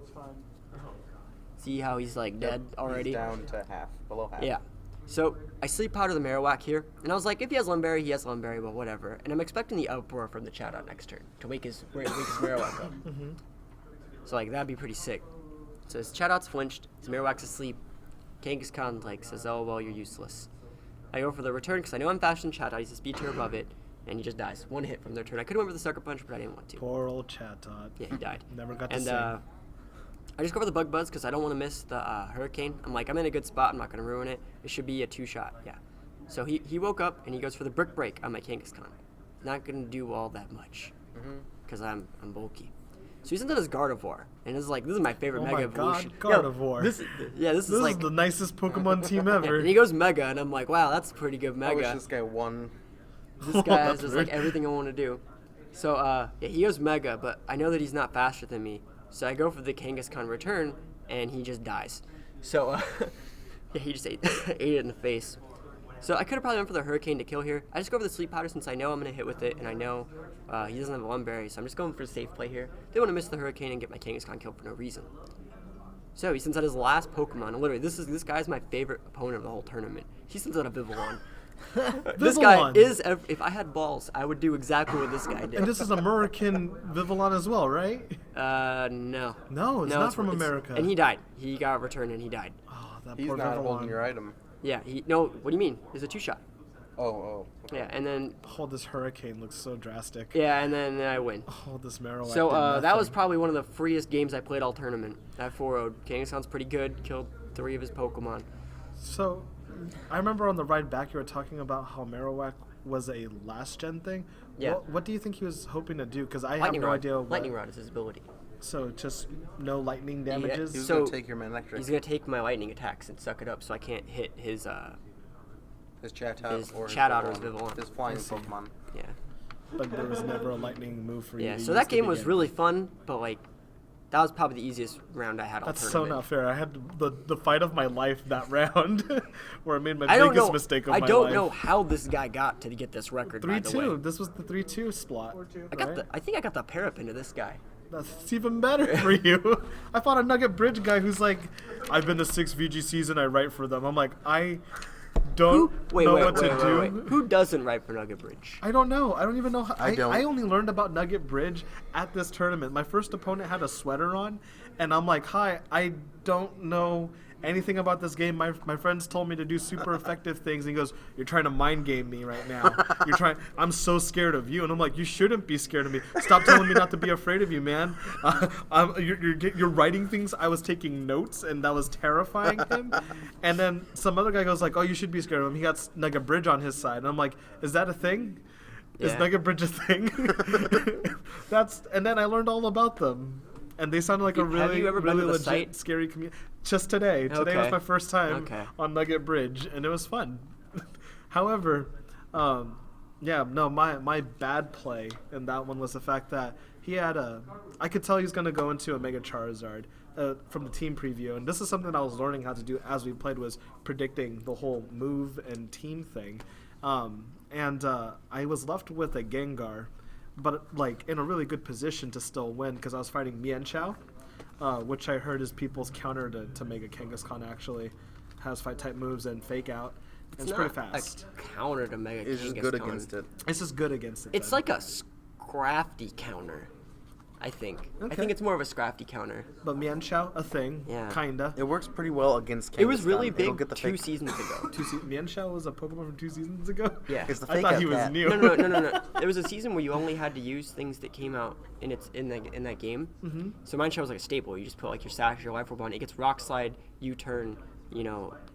See how he's like dead already? He's down to half, below half. Yeah. So I sleep powder the Marowak here, and I was like, if he has Lumberry, he has Lumberry, but whatever. And I'm expecting the Outpour from the Chatot next turn to wake his Marowak up. So like that'd be pretty sick. So his Chatot's flinched, his Marowak's asleep. Kangaskhan like says, "Oh well, you're useless." I go for the return because I know I'm faster than Chatot. He's a speed tier above it, and he just dies. 1 hit from their turn. I could have went for the sucker punch, but I didn't want to. Poor old Chatot. Yeah, he died. Never got to And see. I just go for the Bug Buzz because I don't want to miss the Hurricane. I'm like, I'm in a good spot. I'm not going to ruin it. It should be a 2-shot. Yeah. So he woke up and he goes for the Brick Break on my Kangaskhan. Not going to do all that much because I'm bulky. So he sends out his Gardevoir, and it's like, this is my favorite Oh Mega my Evolution. God, Yo, Gardevoir. this This is like is the nicest Pokemon team yeah, ever. and he goes Mega, and I'm like, wow, that's a pretty good I wish Mega. this guy won. This guy has That's just weird. like everything I want to do. So yeah, he goes Mega, but I know that he's not faster than me. So I go for the Kangaskhan return, and he just dies. So yeah, he just ate it in the face. So I could have probably went for the Hurricane to kill here. I just go for the Sleep Powder since I know I'm going to hit with it, and I know he doesn't have a Lumberry, so I'm just going for a safe play here. They want to miss the Hurricane and get my Kangaskhan killed for no reason. So he sends out his last Pokemon, and literally, this guy's my favorite opponent of the whole tournament. He sends out a Vivillon. This guy Vivillon. is, if I had balls, I would do exactly what this guy did. And this is American Vivillon as well, right? No. No, it's not from America. And he died. He got returned and he died. Oh, that He's poor not Vivillon. holding your item. Yeah, no, what do you mean? It's a 2-shot. Oh. Okay. Yeah, and then, Oh, this Hurricane looks so drastic. yeah, and then I win. Oh, this Marowak. So did that was nothing. probably one of the freest games I played all tournament. That 4-0'd. Kangaskhan's pretty good. Killed 3 of his Pokemon. So, I remember on the ride back you were talking about how Marowak was a last gen thing. Yeah. What do you think he was hoping to do? Because I Lightning have no Rod. idea. What, Lightning Rod is his ability. So just no lightning damages. He was So- going to take your electric. He's gonna take my lightning attacks and suck it up, so I can't hit his His Chatot his or Chatot or his his Vivillon. His flying I see. Pokemon. yeah. But there was never a lightning move for you. Yeah. to So use that to game was begin. really fun, but like that was probably the easiest round I had all That's so tournament. not fair. I had the fight of my life that round, where I made my I don't biggest know. mistake of I my don't life. know how this guy got to get this record. By the way. 3-2. This was the 3-2 spot. I think I got the parap into this guy. That's even better for you. I fought a Nugget Bridge guy who's like, I've been to 6 VGCs and I write for them. I'm like, I don't know what to do. Wait. Who doesn't write for Nugget Bridge? I don't know. I don't even know. How, I don't. I only learned about Nugget Bridge at this tournament. My first opponent had a sweater on, and I'm like, hi, I don't know anything about this game. My friends told me to do super effective things. And he goes, "You're trying to mind game me right now. I'm so scared of you." And I'm like, "You shouldn't be scared of me. Stop telling me not to be afraid of you, man." You're writing things. I was taking notes, and that was terrifying him. And then some other guy goes like, "Oh, you should be scared of him. He got Nugget Bridge on his side." And I'm like, "Is that a thing? Is Yeah. Nugget Bridge a thing?" And then I learned all about them, and they sounded like a Have really, you ever been really to the legit, site? scary community. Just today. Today was Okay. my first time Okay. on Nugget Bridge, and it was fun. However, my bad play in that one was the fact that he had I could tell he was going to go into a Mega Charizard from the team preview, and this is something I was learning how to do as we played, was predicting the whole move and team thing. I was left with a Gengar, but like in a really good position to still win because I was fighting Mienshao, which I heard is people's counter to Mega Kangaskhan. Actually has fight type moves and fake out. It's pretty not fast. a counter to Mega It's just Kangaskhan. good against it. It's just good against it. It's then. like a scrafty counter, I think. I Okay. think it's more of a scrafty counter. But Mienshao, a thing. Yeah. Kinda. It works pretty well against Kangaskhan. It was really It'll big get the 2 fake- seasons ago. Mienshao was a Pokemon from 2 seasons ago? Yeah. It's the I fake thought out he was cat. new. No. There was a season where you only had to use things that came out in that game. Mhm. So Mine Show was like a staple. You just put like your Sash, your Life Orb on. It gets Rock Slide, U-turn,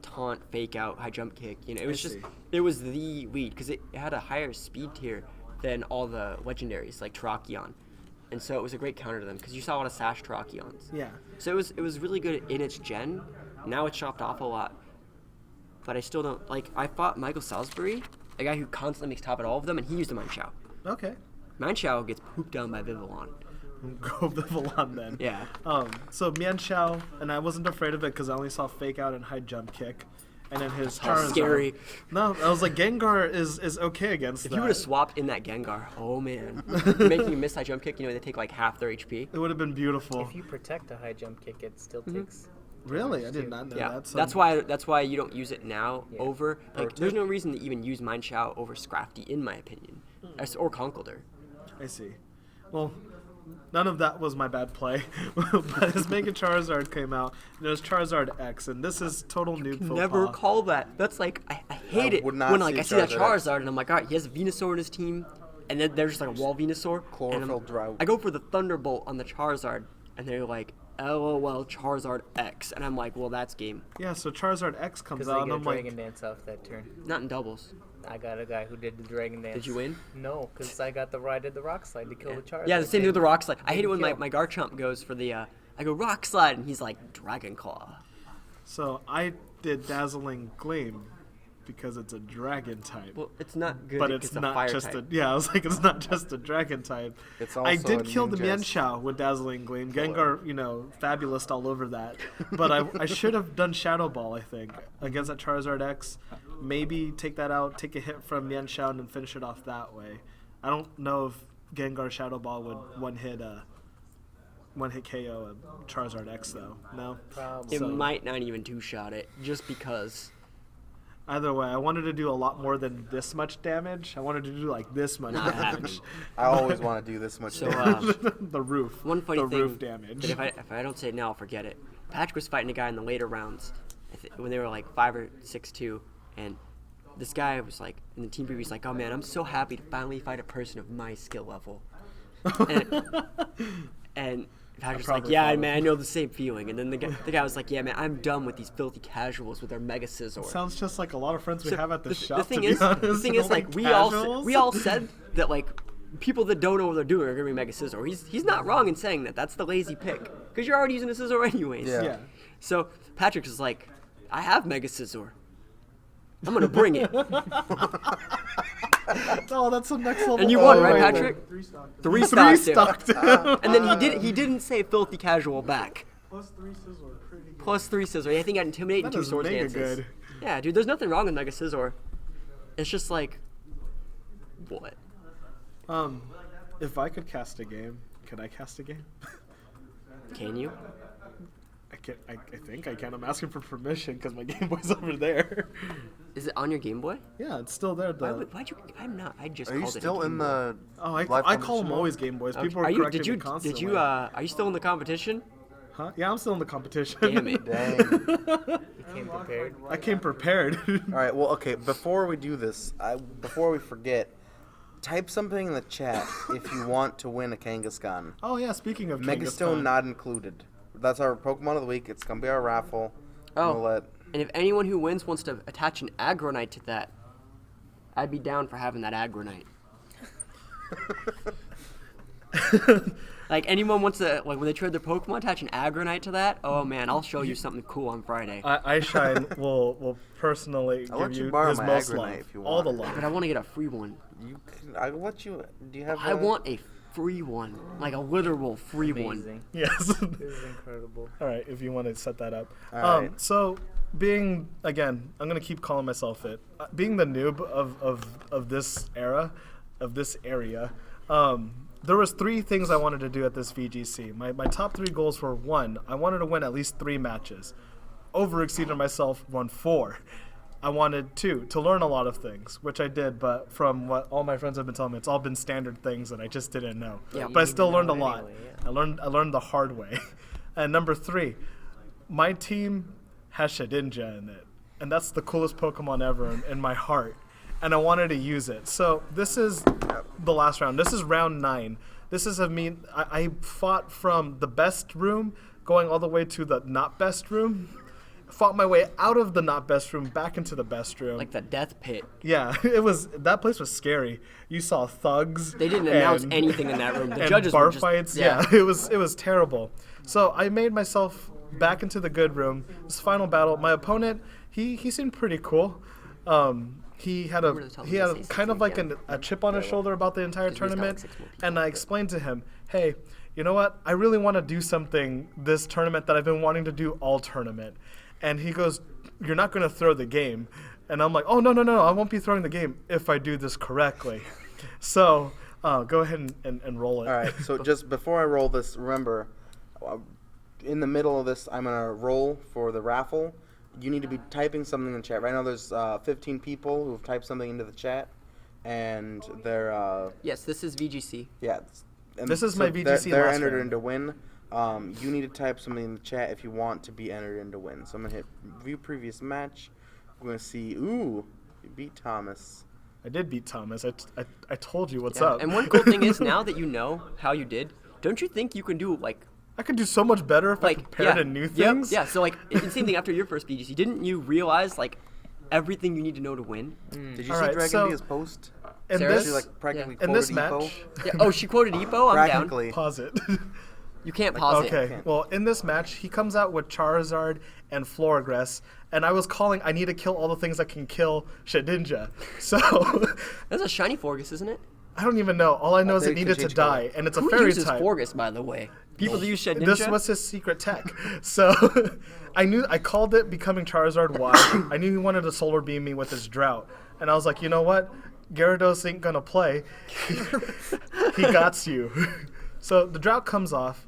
taunt, fake out, high jump kick. It was see. it was the lead because it had a higher speed tier than all the legendaries like Terrakion. And so it was a great counter to them because you saw a lot of Sash Terrakions. Yeah. So it was really good in its gen. Now it's chopped off a lot. But I still don't I fought Michael Salisbury, a guy who constantly makes top at all of them, and he used a Mindshow. Okay. Mindshow gets pooped down by Vivillon. Go Vivillon then. Yeah. So Mienshao, and I wasn't afraid of it because I only saw fake out and high jump kick. And then his Charizard. Scary. No, I was like, Gengar is okay against If that. you would have swapped in that Gengar, oh man, making a miss high jump kick, they take like half their HP. It would have been beautiful. If you protect a high jump kick, it still takes. Really? I did not know Yeah, that. So that's why you don't use it now Yeah. over there's no reason to even use Mindshow over Scrafty in my opinion, or Conkeldurr. I see. Well, none of that was my bad play. But his Mega Charizard came out, and it was Charizard X, and this is total noob faux Never pas. call that. That's I hate it would when not I see see that Charizard X. Charizard and I'm like, all right, he has a Venusaur in his team, and then there's just like a wall Venusaur. and Chlorophyll drought. I go for the Thunderbolt on the Charizard, and they're like, LOL Charizard X, and I'm like, well, that's game. Yeah, so Charizard X comes Because out, they and get a I'm like, Dragon Dance off that turn. Not in doubles. I got a guy who did the Dragon Dance. Did you win? No, because I did the Rock Slide to kill the Charizard. Yeah, the same thing with the Rock Slide. I hate it when Didn't my kill. Garchomp goes for the, I go Rock Slide, and he's like, Dragon Claw. so I did Dazzling Gleam because it's a Dragon type. Well, it's not good. But if it's a not fire just type. I was like, it's not just a Dragon type. It's I also did a kill the ninja. Mienshao with Dazzling Gleam. Gengar, fabulous all over that. But I should have done Shadow Ball, I think, against that Charizard X. Maybe take that out, take a hit from Mienshao, and then finish it off that way. I don't know if Gengar Shadow Ball would one hit KO a Charizard X though. No. Probably. It So- might not even two-shot it, just because. Either way, I wanted to do a lot more than this much damage. I wanted to do like this much Not damage. happening. I always want to do this much So, damage. The roof. One funny the thing roof damage. that if I don't say it now, I'll forget it. Patrick was fighting a guy in the later rounds when they were like 5 or 6-2, and this guy was like in the team preview. He's like, "Oh man, I'm so happy to finally fight a person of my skill level." and Patrick's like, probably "Yeah, follow. man, I know the same feeling." And then the guy was like, "Yeah, man, I'm done with these filthy casuals with their Mega Scizor." Sounds just like a lot of friends we So have at the shop. The thing to is, be honest. the thing is, Only like we casuals. all said that like people that don't know what they're doing are gonna be Mega Scizor. He's not wrong in saying that. That's the lazy pick because you're already using a Scizor anyways. Yeah. Yeah. So Patrick is like, I have Mega Scizor. I'm gonna bring it. Oh, that's some next level. And you won, right, wait, Patrick? wait. Three Three stocked it. stocked. And then he didn't say filthy casual back. Plus 3 Scizor, pretty good. Plus 3 Scizor. I think I intimidate in That 2 is sword mega dances. good. Yeah, dude. There's nothing wrong with Mega Scizor. It's just like, what? If I could cast a game, could I cast a game? Can you? I think I can. I'm asking for permission because my Game Boy's over there. Is it on your Game Boy? Yeah, it's still there. Why'd you? I'm not. I just Are you called still it a in Game Boy. the? Oh, live I call them competition always Game Boys. Okay. People are Are you? correcting Did you? me constantly. Are you still in the competition? Huh? Yeah, I'm still in the competition. Damn it. Dang. You came prepared. I came prepared. All right. Well, okay. Before we do this, before we forget, type something in the chat if you want to win a Kangaskhan. Oh yeah, speaking of Megastone Kangaskhan. not included. That's our Pokemon of the week. It's gonna be our raffle. Oh. We'll let- And if anyone who wins wants to attach an Aggronite to that, I'd be down for having that Aggronite. Like, anyone wants to, like, when they trade their Pokemon, attach an Aggronite to that? Oh, man, I'll show you something cool on Friday. iShine will personally I'll give let you you borrow his my most Aggronite love. if you All the want. love. But I want to get a free one. You can, I'll let you. Do you have? I want a free one. Like, a literal free one. Amazing. Yes. This is incredible. All right, if you want to set that up. All right. So, being, again, I'm going to keep calling myself it. Being the noob of this era, of this area, there was 3 things I wanted to do at this VGC. My top 3 goals were, 1, I wanted to win at least 3 matches. Overexceeded myself, won 4. I wanted 2, to learn a lot of things, which I did, but from what all my friends have been telling me, it's all been standard things that I just didn't know. Yeah. But I You still didn't learned a know lot. anyway, yeah. I learned the hard way. And number 3, my team has Shedinja in it. And that's the coolest Pokemon ever in my heart. And I wanted to use it. So this is the last round. This is round 9. This is of me. I fought from the best room going all the way to the not best room. Fought my way out of the not best room back into the best room. Like the death pit. Yeah, that place was scary. You saw thugs. They didn't announce and- anything in that room. The and judges bar were just, fights. Yeah, it was terrible. So I made myself back into the good room. This final battle, my opponent, he seemed pretty cool. He had Remember to tell he him had to say kind of like something a chip on his shoulder about the entire Because he's got, like, tournament, 6 more people and I explained to him, hey, you know what? I really want to do something this tournament that I've been wanting to do all tournament. And he goes, you're not going to throw the game. And I'm like, oh, no, I won't be throwing the game if I do this correctly. So go ahead and roll it. All right. So just before I roll this, remember, in the middle of this, I'm gonna roll for the raffle. You need to be typing something in the chat. Right now, there's 15 people who have typed something into the chat, and they're Yes, this is VGC. yeah. And This is my VGC They're last entered round. in to win. You need to type something in the chat if you want to be entered in to win. So I'm gonna hit view previous match. We're gonna see. Ooh, you beat Thomas. I did beat Thomas. I told you what's Yeah. up. And one cool thing is, now that you know how you did, don't you think you can do, like, I could do so much better if I prepared yeah, in new yep, things. yeah, so, like, it's the same thing after your first VGC. Didn't you realize, like, everything you need to know to win? Did you All see right, Dragon so- Dia's post? In Sarah? this, She like practically in this quoted Epo. match, Yeah. Oh, she quoted Epo? I'm down. Practically. pause it. You can't pause it. Okay, well, in this match, he comes out with Charizard and Florigress, and I was calling, I need to kill all the things that can kill Shedinja. So, That's a shiny Forgus, isn't it? I don't even know. All I know is they it can needed to change color. die, and it's a Who fairy uses type. Forgus, by the way? People that use Shedinja? This was his secret tech. So I called it becoming Charizard Y. I knew he wanted to solar beam me with his drought. And I was like, you know what? Gyarados ain't gonna play. He got you. So the drought comes off,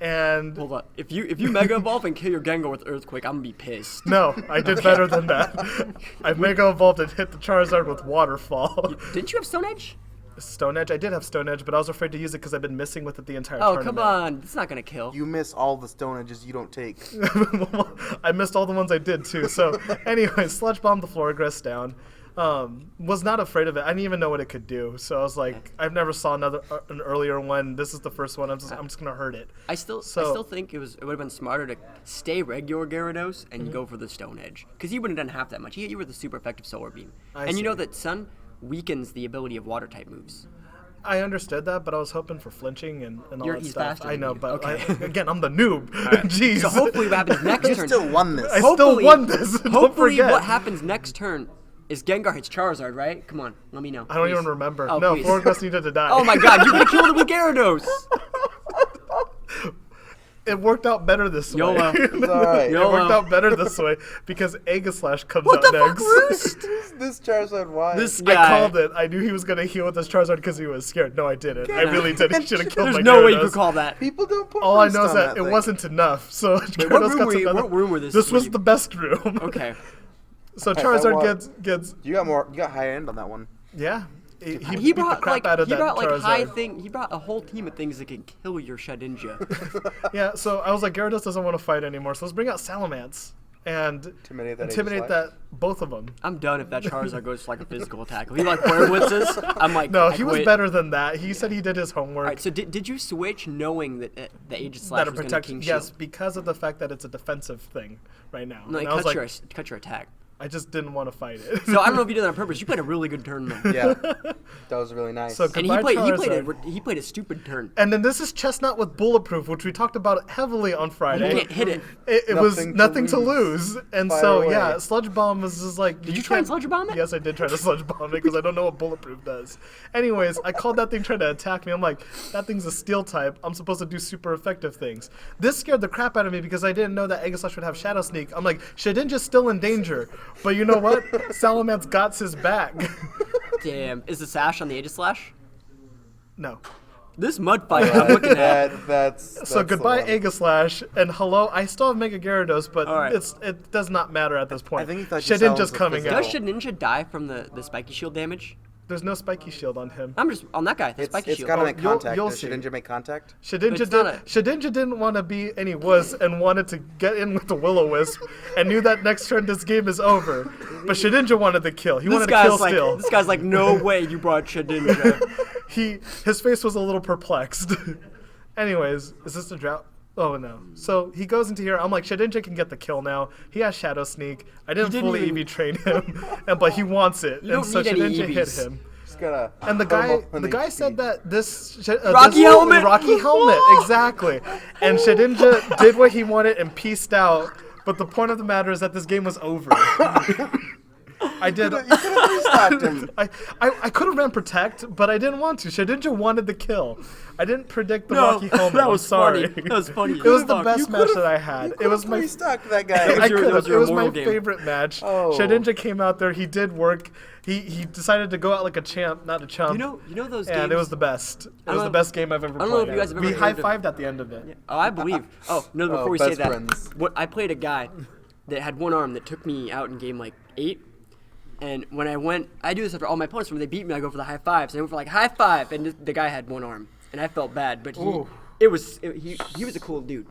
and Hold on. If you Mega Evolve and kill your Gengar with Earthquake, I'm gonna be pissed. no, I did better than that. I Mega Evolved and hit the Charizard with Waterfall. Didn't you have Stone Edge? Stone Edge, I did have Stone Edge, but I was afraid to use it because I've been missing with it the entire Oh, tournament. come on. It's not gonna kill. You miss all the Stone Edges you don't take. I missed all the ones I did too. So anyway, Sludge Bombed the Florigress down. Was not afraid of it. I didn't even know what it could do. So I was like, I've never saw an earlier one. This is the first one. I'm just gonna hurt it. I still think it would have been smarter to stay regular Gyarados and go for the Stone Edge, because he wouldn't have done half that much. He hit you with a super effective Solar Beam, I and you know see. that Sun weakens the ability of Water type moves. I understood that, but I was hoping for flinching and all that He's stuff. faster I than know, you. but Okay. again, I'm the noob. Jeez. So hopefully what happens next You turn. still won this. I still hopefully- won this. Don't Hopefully forget. what happens next turn is Gengar hits Charizard, right? Come on, let me know. I don't please. even remember. Oh, No, please. Florigress needed to die. Oh my god, you could have killed it with Gyarados! It worked out better this way. YOLO. It's all right. It YOLO. worked out better this way because Aegislash comes What out the fuck, next. Roost? This Charizard Y. This I guy. called it. I knew he was gonna heal with his Charizard because he was scared. No, I didn't. I really did. He should have killed There's my no way you Gyarados. could call that. People don't put. All I Roost know is on that it thing. wasn't enough. So what Gyarados room got were you- another- what room were this This were was you- the best room. Okay. So Hey, Charizard what? gets You got high end on that one. yeah. he He beat the brought crap out of that high Charizard. thing. He brought a whole team of things that can kill your Shedinja. Yeah, so I was like, Gyarados doesn't want to fight anymore, so let's bring out Salamence and Intimidate that intimidate Aegislash? both of them. I'm done if that Charizard goes for like a physical attack. If he like Werblitzes, I'm like, No, I he was quit. better than that. He said he did his homework. All right, so did you switch knowing that the Aegislash that it was going to protects, King yes, Shield? because of the fact that it's a defensive thing right now. No, it And I was like, cut your attack. I just didn't want to fight it. So I don't know if you did that on purpose. You played a really good turn though. Yeah, that was really nice. So And Goodbye, he played a stupid turn. And then this is Chestnut with Bulletproof, which we talked about heavily on You Friday. can't hit it. It was Nothing to nothing to lose. lose. And Fire so, away. yeah, Sludge Bomb was just like... Did you try and Sludge Bomb it? Yes, I did try to Sludge Bomb it because I don't know what Bulletproof does. Anyways, I called that thing trying to attack me. I'm like, that thing's a Steel type. I'm supposed to do super effective things. This scared the crap out of me because I didn't know that Aegislash would have Shadow Sneak. I'm like, Shedinja's still in danger. But you know what? Salamence got his back. Damn, is the sash on the Aegislash? No. This mud fight I'm looking at. That's So the goodbye, one. Aegislash, and hello. I still have Mega Gyarados, but All right. it does not matter at this point. I think he thought you Shedinja's sounds coming like out. Does Shedinja die from the spiky shield damage? There's no spiky shield on him. I'm just on that guy. The spiky It's shield. got to make you'll- contact. you'll Does see. Shedinja make contact? Shedinja, It's not Shedinja didn't want to be any wuss and wanted to get in with the Will-O-Wisp and knew that next turn this game is over. But Shedinja wanted to kill. He This wanted to kill guy's like, still. this guy's like, no way you brought Shedinja. His face was a little perplexed. Anyways, is this the drought? Oh no. So he goes into here. I'm like, Shedinja can get the kill now. He has Shadow Sneak. I didn't didn't fully even- EV train him, but he wants it. You and don't so need any Shedinja hit EVs. him. Just gotta. And the guy said that Rocky helmet! Rocky helmet, exactly. And Shedinja did what he wanted and pieced out. But the point of the matter is that this game was over. I did. You could have stopped him. I could have ran protect, but I didn't want to. Shedinja wanted the kill. I didn't predict the No, Rocky helmet. that was I'm sorry. funny. That was funny. It was the Fuck. best You match could've- that I had. It was my. Stuck that I guy. was your- could that was have. your It was my immortal game. favorite match. Oh. Shedinja came out there. He did work. He decided to go out like a champ, not a chump. You know those games. And it was the best. It don't was know- the best game I've ever played. I don't know if you guys have ever We heard high of- fived at the end of it. Oh, I believe. Oh no! Before Oh, we say best that, friends. what I played a guy that had one arm that took me out in game like 8. And when I do this after all my opponents. When they beat me, I go for the high fives. And I went for like high five, and the guy had one arm, and I felt bad. But Ooh. he was a cool dude.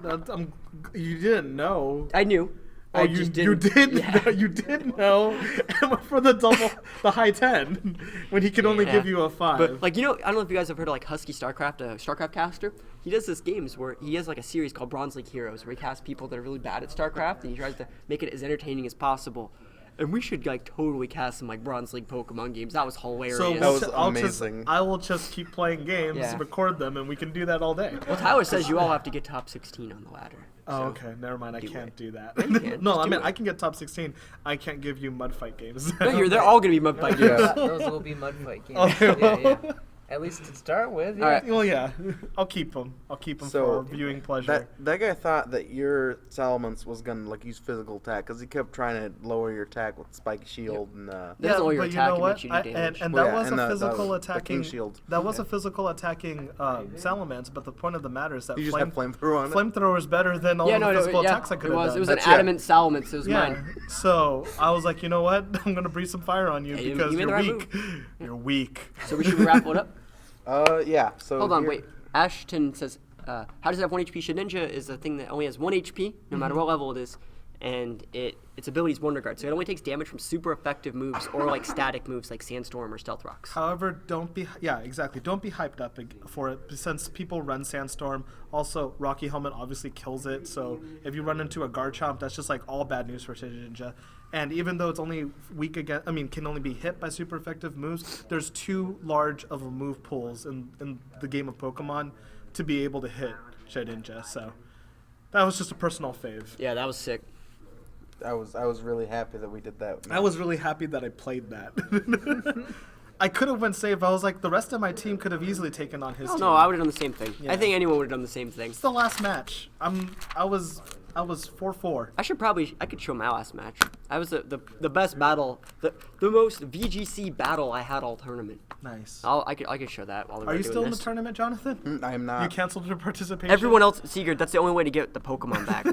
You didn't know. I knew. Oh, I you just you didn't. did Yeah. you did know and went for the high 10 when he could only Yeah. give you a 5. But like I don't know if you guys have heard of like Husky StarCraft, a StarCraft caster. He does this games where he has like a series called Bronze League Heroes, where he casts people that are really bad at StarCraft, and he tries to make it as entertaining as possible. And we should like totally cast some like Bronze League Pokemon games. That was hilarious. so That was I'll amazing. I will just keep playing games, Yeah. record them, and we can do that all day. Well, Tyler says you all have to get top 16 on the ladder. Oh, so- okay. Never mind. I can't it. do that. Yeah, you can. No, Just I do mean it. I can get top 16. I can't give you mud fight games. No, they're all gonna be mud fight games. Yeah. Those will be mud fight games. Oh, they yeah, will? yeah. At least to start with. Yeah. All right. Well, yeah. I'll keep them. I'll keep them So, for viewing pleasure. That guy thought that your Salamence was gonna like use physical attack because he kept trying to lower your attack with Spike Shield and. That doesn't lower your but attack, you know it what? makes you do damage. And Well, that yeah, was and a the physical King attacking Shield. That was a physical attacking Salamence, but the point of the matter is that You just had flamethrower on it. flamethrower is better than all Yeah, the no, physical yeah, attacks I could it have was. done. It was an That's it. adamant Salamence. It was yeah. mine. So I was like, you know what? I'm gonna breathe some fire on you Hey, because you made you're the right weak. You're weak. So we should wrap it up. Yeah. So Hold on, here- wait. Ashton says, how does it have 1 HP? Shedinja is a thing that only has 1 HP, no matter what level it is, and its ability is Wonder Guard, so it only takes damage from super effective moves or like static moves like Sandstorm or Stealth Rocks. However, don't be exactly. Don't be hyped up for it since people run Sandstorm. Also, Rocky Helmet obviously kills it. So if you run into a Garchomp, that's just like all bad news for Shedinja. And even though it's only weak again, can only be hit by super effective moves. There's too large of a move pools in the game of Pokemon to be able to hit Shedinja. So that was just a personal fave. Yeah, that was sick. I was really happy that we did that. I was really happy that I played that. I could have went safe. I was like, the rest of my team could have easily taken on his Oh team. no, I would have done the same thing. Yeah. I think anyone would have done the same thing. It's the last match. I was 4-4. I could show my last match. I was the best battle, the most VGC battle I had all tournament. Nice. I could show that while we were Are you doing still in this. the tournament, Jonathan? I am not. You canceled your participation. Everyone else, Sigurd, that's the only way to get the Pokemon back.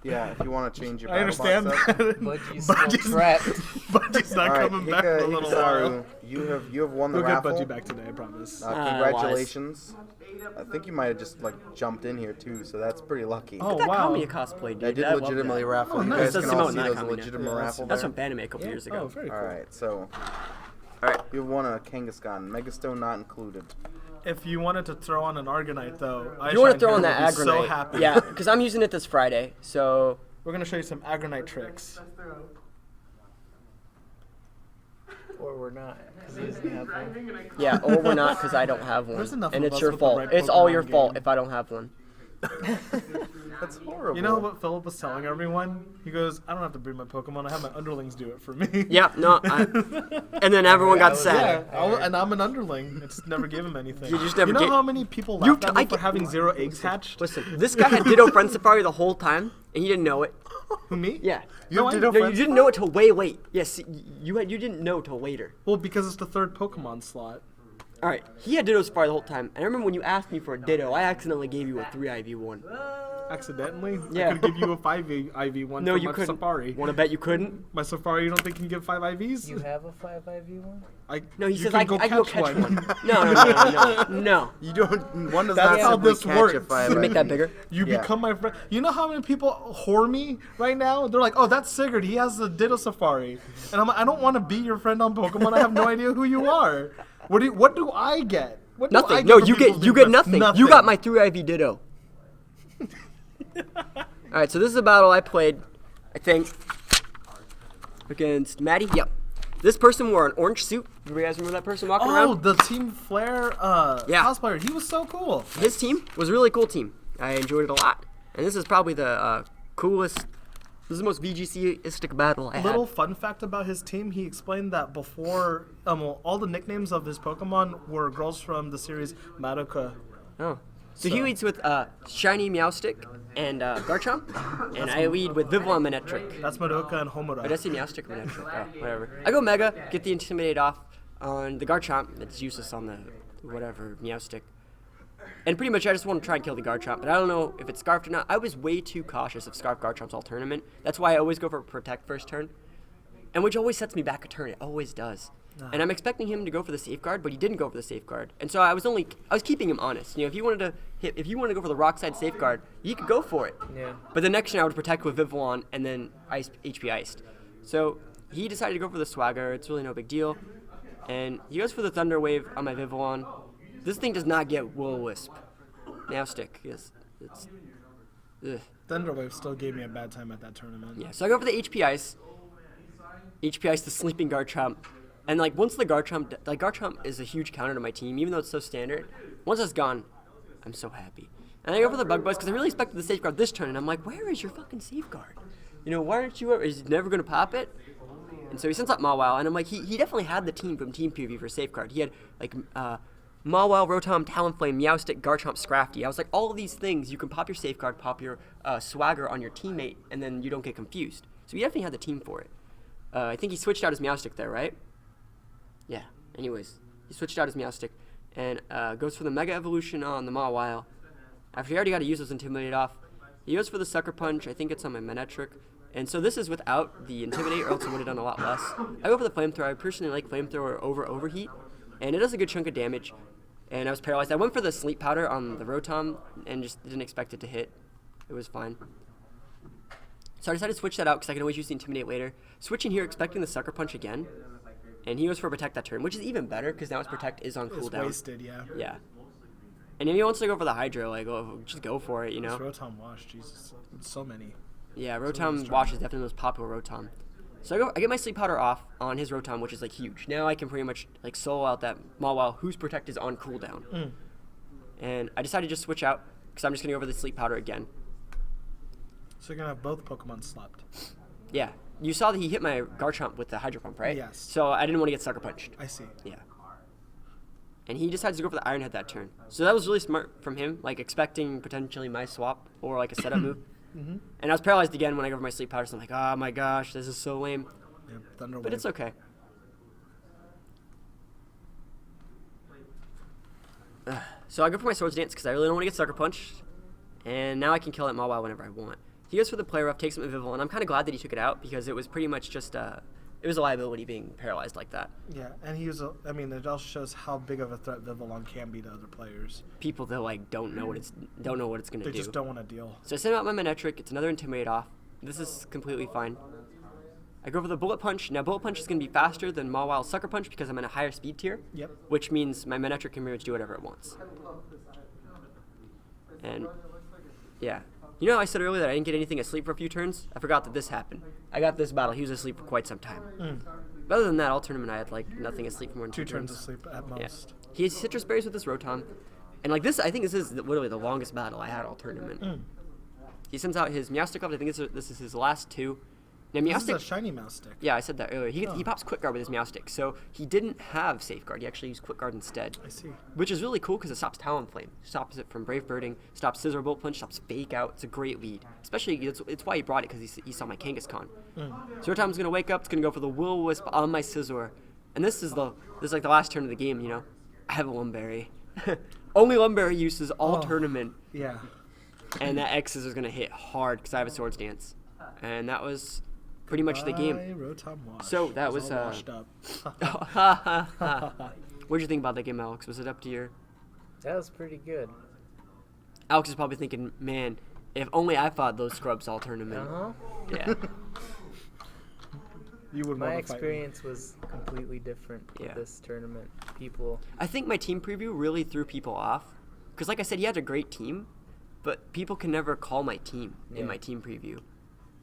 Yeah, if you want to change your I battle understand. box up. Budgie's still trapped. Budgie's not All right, coming back for a little while. Hikaru, you have won the We'll get raffle. Budgie back today, I promise. Congratulations. I think you might have just like jumped in here too, so that's pretty lucky. Oh, That wow. Kamiya cosplay, dude. I did love legitimately that. raffle. Oh, You nice. guys That's can all Simone, see not those Kamiya. legitimate Yeah, raffle That's there. from anime a couple years ago. Oh, very cool. All right, so Alright. you've won a Kangaskhan, Megastone not included. If you wanted to throw on an Argonite, though, If you want to throw on would that be Agronite, so happy. yeah, because I'm using it this Friday, so We're going to show you some Agronite tricks. Or we're not, because he doesn't have one. yeah, or we're not because I don't have one, There's enough and of it's us your with the fault. right It's all Pokemon your fault game. if I don't have one. That's horrible. You know what Philip was telling everyone? He goes, I don't have to breed my Pokemon. I have my underlings do it for me. Yeah, no, and then everyone got Yeah, sad. and I'm an underling. I just never gave him anything. You just never know gave- how many people You laughed at I me for get- having 0 eggs hatched? Listen, this guy had Ditto Friend Safari the whole time, and he didn't know it. Who, me? Yeah. You have Ditto No, you Friend didn't know it till way late. Yes, you didn't know till later. Well, because it's the 3rd Pokemon slot. All right, he had Ditto Safari the whole time. And I remember when you asked me for a Ditto, I accidentally gave you a 3IV1. Accidentally? Yeah. I could give you a 5 IV one No, for you my couldn't. Safari. Want to bet you couldn't? My Safari, you don't think can give 5 IVs? You have a 5IV1? No, he you says can I can go catch one. one. No. You don't. One does That's not how simply this catch works. a 5 Can you make that IV. bigger? You Yeah. become my friend. You know how many people whore me right now? They're like, oh, that's Sigurd. He has the Ditto Safari. And I'm like, I don't want to be your friend on Pokemon. I have no idea who you are. What do I get? What do I Nothing. No, for you people get to you be get my- nothing. You got my 3IV Ditto. All right, so this is a battle I played, I think, against Maddie. Yep. This person wore an orange suit. Do you guys remember that person walking Oh, around? the Team Flare Yeah. cosplayer. He was so cool. His team was a really cool team. I enjoyed it a lot. And this is probably the coolest, this is the most VGC-istic battle I had. Little fun fact about his team, he explained that before, all the nicknames of his Pokemon were girls from the series Madoka. Oh. So he leads with Shiny Meowstic and Garchomp, and I lead with Vivillon Manectric. That's Madoka and Homura. Oh, did I say Meowstic or Manectric? Oh, whatever. I go Mega, get the Intimidate off on the Garchomp. It's useless on the whatever Meowstic. And pretty much I just want to try and kill the Garchomp, but I don't know if it's Scarfed or not. I was way too cautious of Scarf Garchomp's all tournament. That's why I always go for Protect first turn, and which always sets me back a turn. It always does. And I'm expecting him to go for the Safeguard, but he didn't go for the Safeguard. And so I was keeping him honest. You know, if he wanted to go for the Rock Side Safeguard, he could go for it. Yeah. But the next turn I would Protect with Vivillon and then HP Iced. So he decided to go for the Swagger. It's really no big deal. And he goes for the Thunder Wave on my Vivillon. This thing does not get Will-O-Wisp. Meowstic. Yes. It's. Ugh. Thunderwave still gave me a bad time at that tournament. Yeah, so I go for the HP Ice. HP Ice, the Sleeping Garchomp. And, like, once the Garchomp... Garchomp is a huge counter to my team, even though it's so standard. Once it's gone, I'm so happy. And I go for the Bug Buzz, because I really expected the Safeguard this turn, and I'm like, where is your fucking Safeguard? You know, why aren't you... Is he never going to pop it? And so he sends up Mawile, and I'm like, he definitely had the team from Team PvP for Safeguard. He had, like, Mawile, Rotom, Talonflame, Meowstic, Garchomp, Scrafty. I was like, all of these things, you can pop your Safeguard, pop your Swagger on your teammate, and then you don't get confused. So he definitely had the team for it. I think he switched out his Meowstic there, right? Yeah. Anyways, he switched out his Meowstic and goes for the Mega Evolution on the Mawile. After he already got to use those Intimidate off, he goes for the Sucker Punch. I think it's on my Manectric. And so this is without the Intimidate, or else it would have done a lot less. I go for the Flamethrower. I personally like Flamethrower over Overheat, and it does a good chunk of damage. And I was paralyzed. I went for the Sleep Powder on the Rotom and just didn't expect it to hit. It was fine. So I decided to switch that out because I can always use the Intimidate later. Switching here, expecting the Sucker Punch again. And he goes for Protect that turn, which is even better because now his Protect is on It's cooldown. wasted, yeah. Yeah. And if he wants to go for the Hydro, like, just go for it, you know? This Rotom Wash, Jesus. So many. Yeah, Rotom Wash is definitely the most popular Rotom. So I get my Sleep Powder off on his Rotom, which is, like, huge. Now I can pretty much, like, solo out that Mawile whose Protect is on cooldown. And I decided to just switch out because I'm just going to go over the Sleep Powder again. So you're going to have both Pokemon slept. Yeah. You saw that he hit my Garchomp with the Hydro Pump, right? Yes. So I didn't want to get Sucker Punched. I see. Yeah. And he decides to go for the Iron Head that turn. So that was really smart from him, like expecting potentially my swap or like a setup move. And I was paralyzed again when I go for my Sleep Powder, so I'm like, oh my gosh, this is so lame. Yeah, Thunder But it's okay. So I go for my Swords Dance because I really don't want to get Sucker Punched. And now I can kill that Mawile whenever I want. He goes for the play rough, takes him at Vivillon, and I'm kind of glad that he took it out because it was pretty much just it was a liability being paralyzed like that. Yeah, and it also shows how big of a threat Vivillon can be to other players. People that like don't know what it's gonna do. They just don't want to deal. So I send out my Manectric. It's another Intimidate off. This is completely fine. I go for the Bullet Punch. Now Bullet Punch is gonna be faster than Mawile Sucker Punch because I'm in a higher speed tier. Yep. Which means my Manectric can pretty much do whatever it wants. And yeah. You know how I said earlier that I didn't get anything asleep for a few turns? I forgot that this happened. I got this battle. He was asleep for quite some time. But other than that, all tournament I had like nothing asleep for more than 2 turns asleep at most. Yeah. He has Citrus Berries with this Rotom. And like this, I think this is literally the longest battle I had all tournament. He sends out his Meowstic left. I think this is his last 2. Now, This is a Meowstic, shiny mouse stick. yeah, I said that earlier. He pops Quick Guard with his Meowstic, so he didn't have Safeguard. He actually used Quick Guard instead. I see. Which is really cool because it stops Talonflame, stops it from Brave Birding, stops Scissor Bolt Punch, stops Fake Out. It's a great lead. Especially, it's why he brought it because he saw my Kangaskhan. So Rotom's gonna wake up. It's gonna go for the Will-O-Wisp on my Scizor, and this is like the last turn of the game. You know, I have a Lumberry. Only Lumberry uses all tournament. Yeah. And that X is gonna hit hard because I have a Swords Dance, and that was pretty much the game. Rotom Wash. So that It's was all washed up. What did you think about that game, Alex? Was it up to your? That was pretty good. Alex is probably thinking, man, if only I fought those scrubs all tournament. Yeah. You would My want to fight me. experience was completely different with this tournament. People, I think my team preview really threw people off, because like I said, he had a great team, but people can never call my team in my team preview.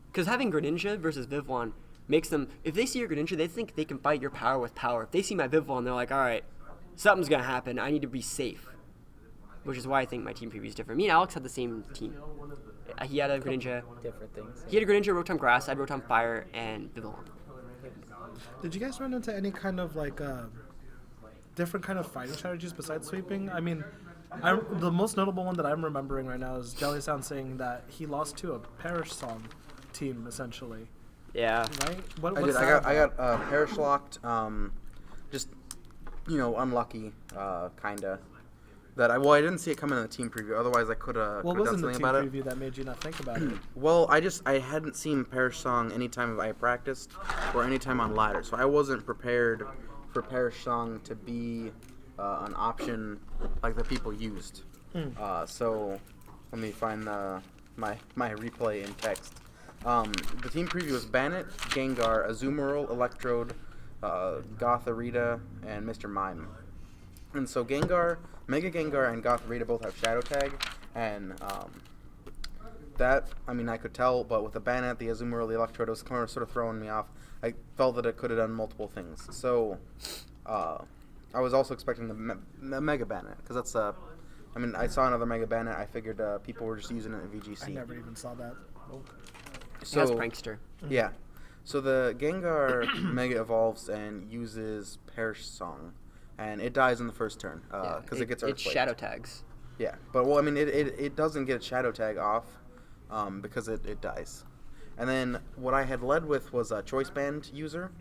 Because having Greninja versus Vivillon makes them, if they see your Greninja, they think they can fight your power with power. If they see my Vivillon, they're like, all right, something's going to happen. I need to be safe. Which is why I think my team preview is different. Me and Alex had the same team. He had a Greninja. different things. He had a Greninja, Rotom Grass, I had Rotom Fire, and Vivillon. Did you guys run into any kind of like different kind of fighting strategies besides sweeping? I mean, the most notable one that I'm remembering right now is Jellysound saying that he lost to a Perish Song team essentially. Yeah. Right? I did. I got Perish locked. Just unlucky, kinda. I didn't see it coming in the team preview. Otherwise, I could have What done was in the something team about it. preview that made you not think about it? Well, I hadn't seen Perish Song anytime I practiced or anytime on ladder, so I wasn't prepared for Perish Song to be an option like the people used. So let me find my replay in text. The team preview was Bannet, Gengar, Azumarill, Electrode, Gothorita, and Mr. Mime. And so Mega Gengar and Gothorita both have Shadow Tag, and I could tell, but with the Bannet, the Azumarill, the Electrode, it was kind of sort of throwing me off. I felt that it could have done multiple things. So I was also expecting the Mega Bannet, because that's I saw another Mega Bannet. I figured people were just using it in VGC. I never even saw that. Nope. So That's Prankster. Yeah. So the Gengar Mega evolves and uses Perish Song, and it dies in the first turn because it gets It's Earthquaked. Shadow Tags. Yeah, but it doesn't get its Shadow Tag off because it dies. And then what I had led with was a Choice Band user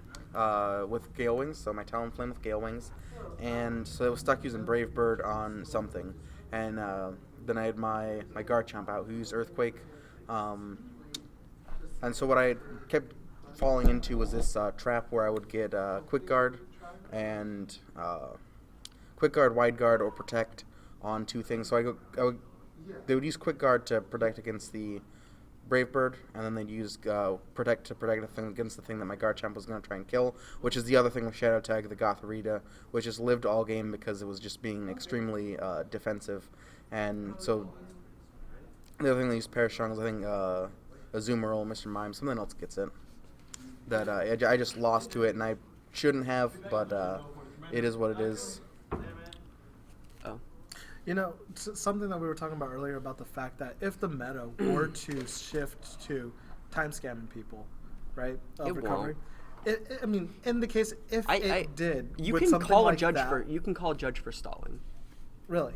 with Gale Wings, so my Talonflame with Gale Wings, and so it was stuck using Brave Bird on something, and then I had my Garchomp out who used Earthquake, and so what I kept falling into was this trap where I would get Quick Guard and Quick Guard, Wide Guard, or Protect on 2 things. So they would use Quick Guard to protect against the Brave Bird, and then they'd use Protect to protect the thing against the thing that my Garchomp was going to try and kill, which is the other thing with Shadow Tag, the Gothorita, which has lived all game because it was just being extremely defensive. And so the other thing they use Perish Song is, I think, Azumarill, Mr. Mime, something else gets it. That I just lost to it, and I shouldn't have, but it is what it is. Oh. Something that we were talking about earlier about the fact that if the meta were to shift to time scamming people, right, of It recovery, in the case if it did, You with can something call like a judge that, you can call a judge for stalling. really.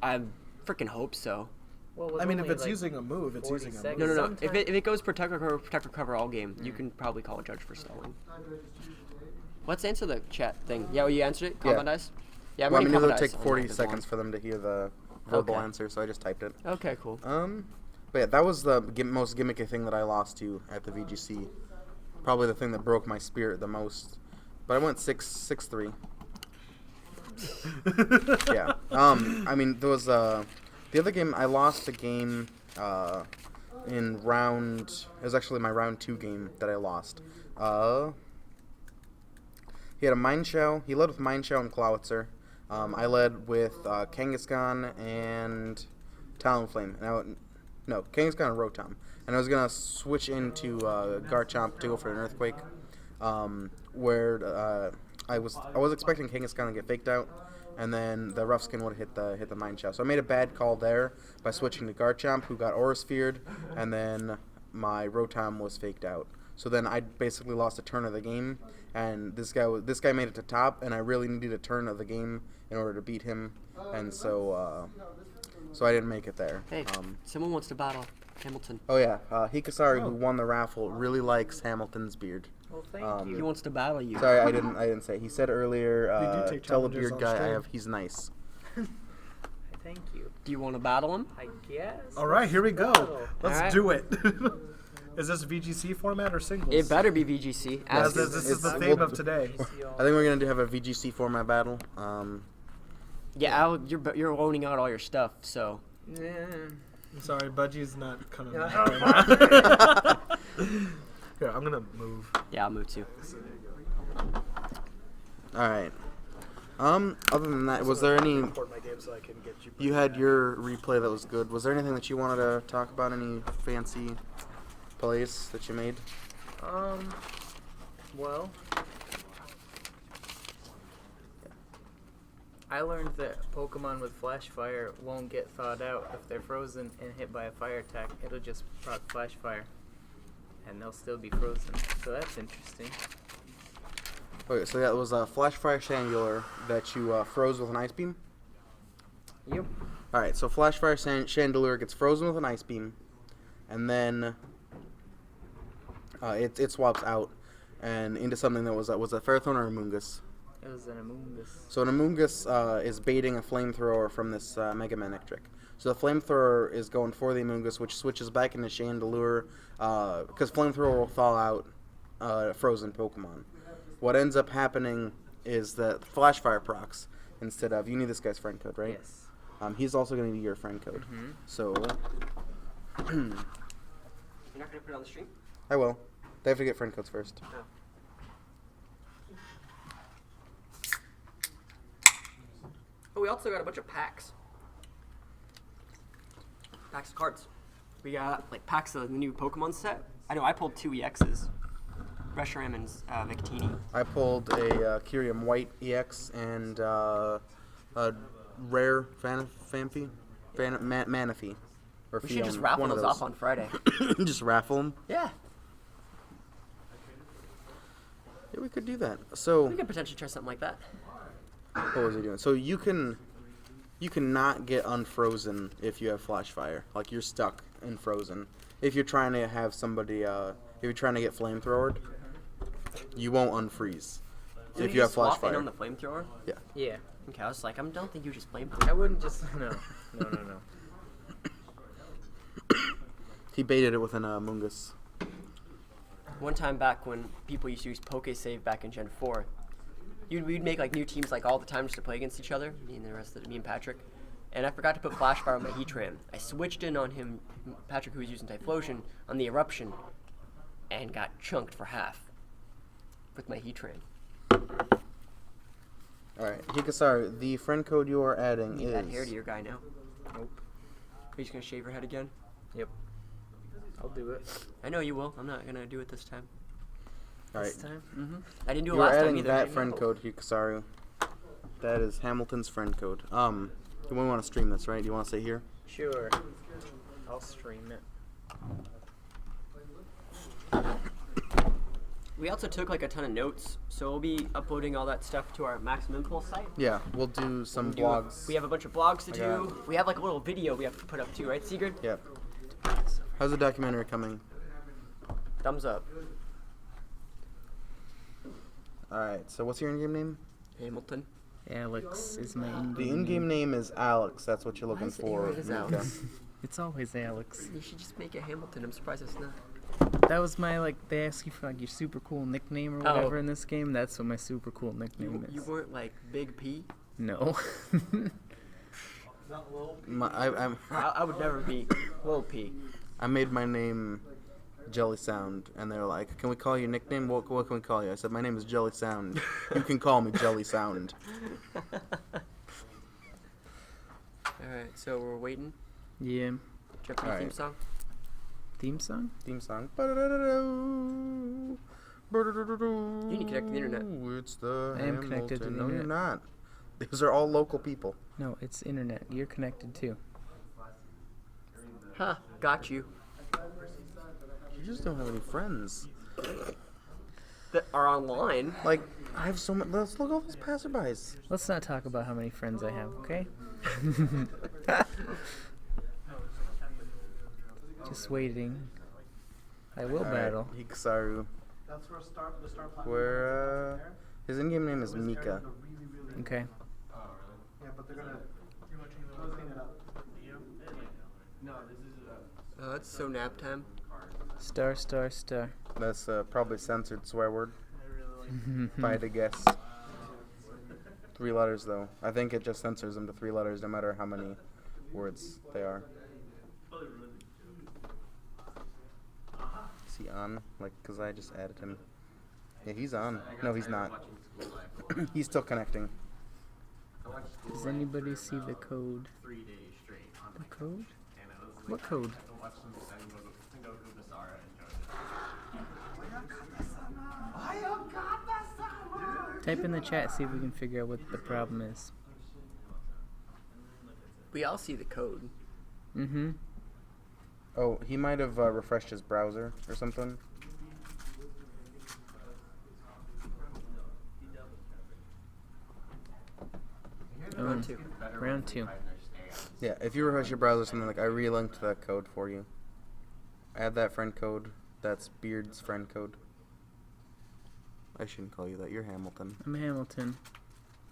I freaking hope so. Well, it was If only, it's like, using a move, it's 40 using a seconds. move. No. If Sometimes- it goes protect recover all game, you can probably call a judge for stalling. Let's answer the chat thing. Yeah, well, you answered it. Combat dice. Yeah, I'm Well, running it would combat take dice on 40 Vivillon. seconds for them to hear the verbal Okay. answer, so I just typed it. Okay, cool. But yeah, that was the most gimmicky thing that I lost to at the VGC. Probably the thing that broke my spirit the most. But I went 6-3. Yeah. I mean, there was the other game. I lost the game in round. It was actually my round 2 game that I lost. He had a Mineshow. He led with Mineshow and Clawitzer. I led with Kangaskhan and Talonflame. No, Kangaskhan and Rotom. And I was gonna switch into Garchomp to go for an Earthquake, where I was expecting Kangaskhan to get faked out, and then the Rough Skin would hit the Mineshow. So I made a bad call there by switching to Garchomp, who got Aura Sphered, and then my Rotom was faked out. So then I basically lost a turn of the game, and this guy made it to top, and I really needed a turn of the game in order to beat him, and so I didn't make it there. Hey, someone wants to battle Hamilton. Oh yeah, Hikasari, who won the raffle, really likes Hamilton's beard. Well, thank you. He wants to battle you. Sorry, I didn't say. He said earlier, They do take tell the challenges beard on guy stream. he's nice. Thank you. Do you want to battle him? I guess. All right, here we go. battle. Let's All right. do it. Is this VGC format or singles? It better be VGC. As Ask this us. is the it's- theme we'll- of today. I think we're gonna have a VGC format battle. Yeah, Al, you're loaning out all your stuff, so. Yeah. I'm sorry, Budgie's not coming Yeah. back. Here, I'm gonna move. Yeah, I'll move too. All right. Other than that, was there any? Record my game so I can get you. You had your replay that was good. Was there anything that you wanted to talk about? Any fancy plays that you made? Well, I learned that Pokemon with Flash Fire won't get thawed out if they're frozen and hit by a fire attack. It'll just proc Flash Fire, and they'll still be frozen. So that's interesting. Okay, so that was a Flash Fire Chandelure that you froze with an Ice Beam? Yep. Alright, so Flash Fire Chandelure gets frozen with an Ice Beam, and then it swaps out and into something that was a Ferrothorn or a Moongus. It was an Amoongus. So an Amoongus is baiting a Flamethrower from this Mega Man trick. So the Flamethrower is going for the Amoongus, which switches back into Chandelure, because Flamethrower will thaw out frozen Pokemon. What ends up happening is that Flash Fire procs instead of, you need this guy's friend code, right? Yes. He's also going to need your friend code. Mhm. So, You're not gonna put it on the stream? I will. They have to get friend codes first. Oh, we also got a bunch of packs. Packs of cards. We got like packs of the new Pokemon set. I know I pulled 2 EXs. Reshiram and Victini. I pulled a Kyurem White EX and a rare Manaphy. Or We should just Fion, raffle one of those off on Friday. Just raffle them? Yeah. Yeah, we could do that. So, We could potentially try something like that. what was he doing? So you cannot get unfrozen if you have Flash Fire. Like, you're stuck in frozen. If you're trying to have somebody, if you're trying to get Flamethrowered, you won't unfreeze. So If you have Flash swap in Fire. on the flamethrower? Yeah. Okay, I was like, I don't think you just flamethrower. I wouldn't just no. He baited it with an Mungus. One time back when people used to use PokeSave back in Gen 4, we'd make like new teams like all the time just to play against each other, me and Patrick. And I forgot to put Flash Fire on my Heatran. I switched in on him, Patrick, who was using Typhlosion, on the Eruption, and got chunked for half with my Heatran. Alright, Hikasari, the friend code you are adding Need is... that hair to your guy now. Nope. Are you just gonna shave your head again? Yep. I'll do it. I know you will. I'm not gonna do it this time. Alright, This time. Mm-hmm. I didn't do it you are last time adding either. that friend code, Hikasaru. That is Hamilton's friend code. You want to stream this, right? Do you want to stay here? Sure. I'll stream it. We also took like a ton of notes, so we'll be uploading all that stuff to our Maximum Impulse site. Yeah, we'll do some vlogs. We have a bunch of blogs to I do. got- We have like a little video we have to put up too, right, Sigurd? Yep. How's the documentary coming? Thumbs up. Alright, so what's your in-game name? Hamilton. Alex is my The in-game name is Alex. That's what you're looking is it for, here? It is Mika. Alex. It's always Alex. You should just make it Hamilton. I'm surprised it's not. That was my, like, they ask you for, like, your super cool nickname or whatever in this game. That's what my super cool nickname is. You weren't like Big P? No. I would never be Lil P. I made my name Jellysound, and they're like, "Can we call you a nickname? What can we call you?" I said, "My name is Jellysound. You can call me Jellysound." Alright, so we're waiting. Yeah. Jeopardy Alright. theme song. Theme song? Theme song. You need to connect to the internet. It's the I am connected to the No, you're internet. not. These are all local people. No, it's internet. You're connected too. Huh, got you. You just don't have any friends. That are online. Like, I have so much. Let's look at all those passerbys. Let's not talk about how many friends I have, okay? Just waiting. I will battle. Hikasaru. That's where the star platinum. Where, his in-game name is Mika. Okay. Yeah, but they're gonna clean it up. Oh, it's so nap time. Star, star, star. That's probably censored swear word. If I had to guess. 3 letters, though. I think it just censors them to 3 letters, no matter how many words they are. Is he on? Like, because I just added him. Yeah, he's on. No, he's not. He's still connecting. Does anybody see the code? The code? What code? Type in the chat, see if we can figure out what the problem is. We all see the code. Mm-hmm. Oh, he might have refreshed his browser or something. Round 2. Round 2. Yeah, if you refresh your browser or something, like, I relinked that code for you. Add that friend code. That's Beard's friend code. I shouldn't call you that. You're Hamilton. I'm Hamilton.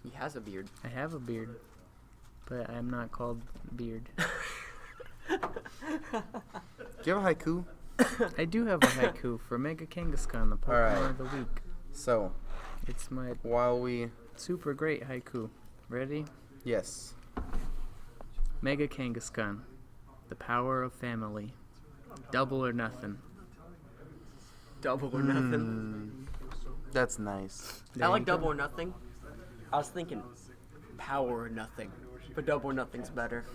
He has a beard. I have a beard, but I'm not called Beard. Do you have a haiku? I do have a haiku for Mega Kangaskhan, the Pokemon Alright. of the week. So, It's my while we... super great haiku. Ready? Yes. Mega Kangaskhan, the power of family. Double or nothing. Double or nothing. That's nice. There I you like go. double or nothing. I was thinking power or nothing, but double or nothing's better.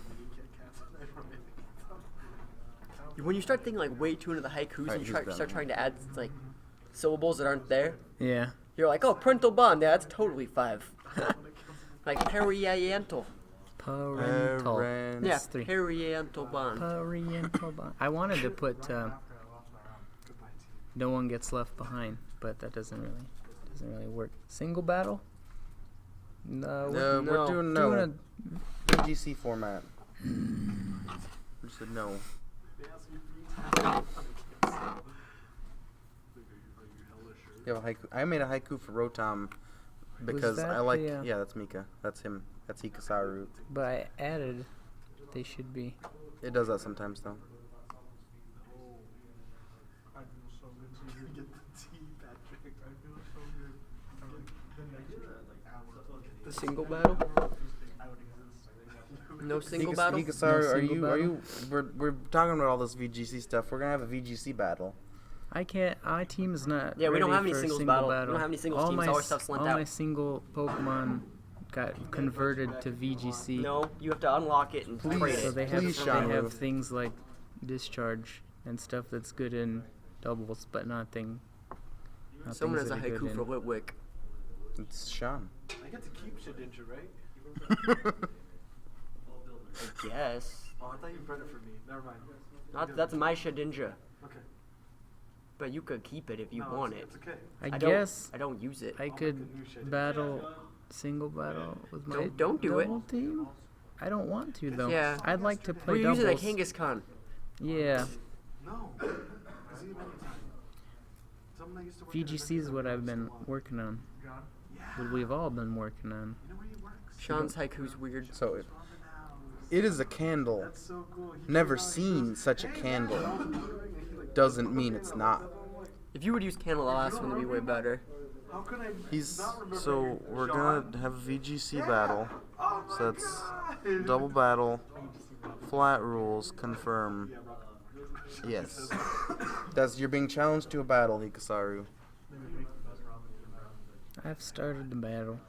When you start thinking like way too into the haikus Alright, and you he's done. start trying to add like syllables that aren't there, Yeah. you're like, oh, parental bond, yeah, that's totally 5. Like parietal. Parental. Parent- Yeah, That's 3. parietal bond. Parental bond. I wanted to put no one gets left behind, but that doesn't really work. Single battle? No, No, No. we're doing doing VGC format. We said no. You have a haiku. I made a haiku for Rotom because that I like. the, Yeah, that's Mika. That's him. That's Hikasaru. but I added they should be. It does that sometimes though. The single battle? No single battle? Hikasaru, No are single you? battle? We're talking about all this VGC stuff. We're gonna have a VGC battle. I can't. My team is not. Yeah, we don't ready have any for a singles single battle. We don't have any singles all teams. My, All our stuff's lent all out. my single Pokemon got converted to VGC. No, you have to unlock it and trade So it. they have Please, they Sean. have things like discharge and stuff that's good in doubles, but nothing. Someone has things a that are good haiku for in- Litwick. It's Sean. I get to keep Shedinja, right? I guess. Oh, I thought you bred it for me. Never mind. That's my Shedinja. Okay. But you could keep it if you No, want it. It's okay. I don't- guess I don't use it. I could battle single battle with my Don't do it. double team. I don't want to though. Yeah. I'd like to play We're doubles. using a Kangaskhan. Yeah, No. Is he many times? Someone that used to work VGC is what I've been working on. What we've all been working on. You know where he works? Sean's haiku's weird. So It is a candle. That's so cool. He Never came out, he seen goes, such a "Hey, candle. man, how's it doing?" And he, like, Doesn't mean it's not. If you would use candle, the last one would be way better. How could I He's not remember so your we're John? gonna have a VGC battle. Oh my So that's God. double battle, flat rules, confirm. Yeah, bro. Yes. That's you're being challenged to a battle, Hikasaru. I've started the battle.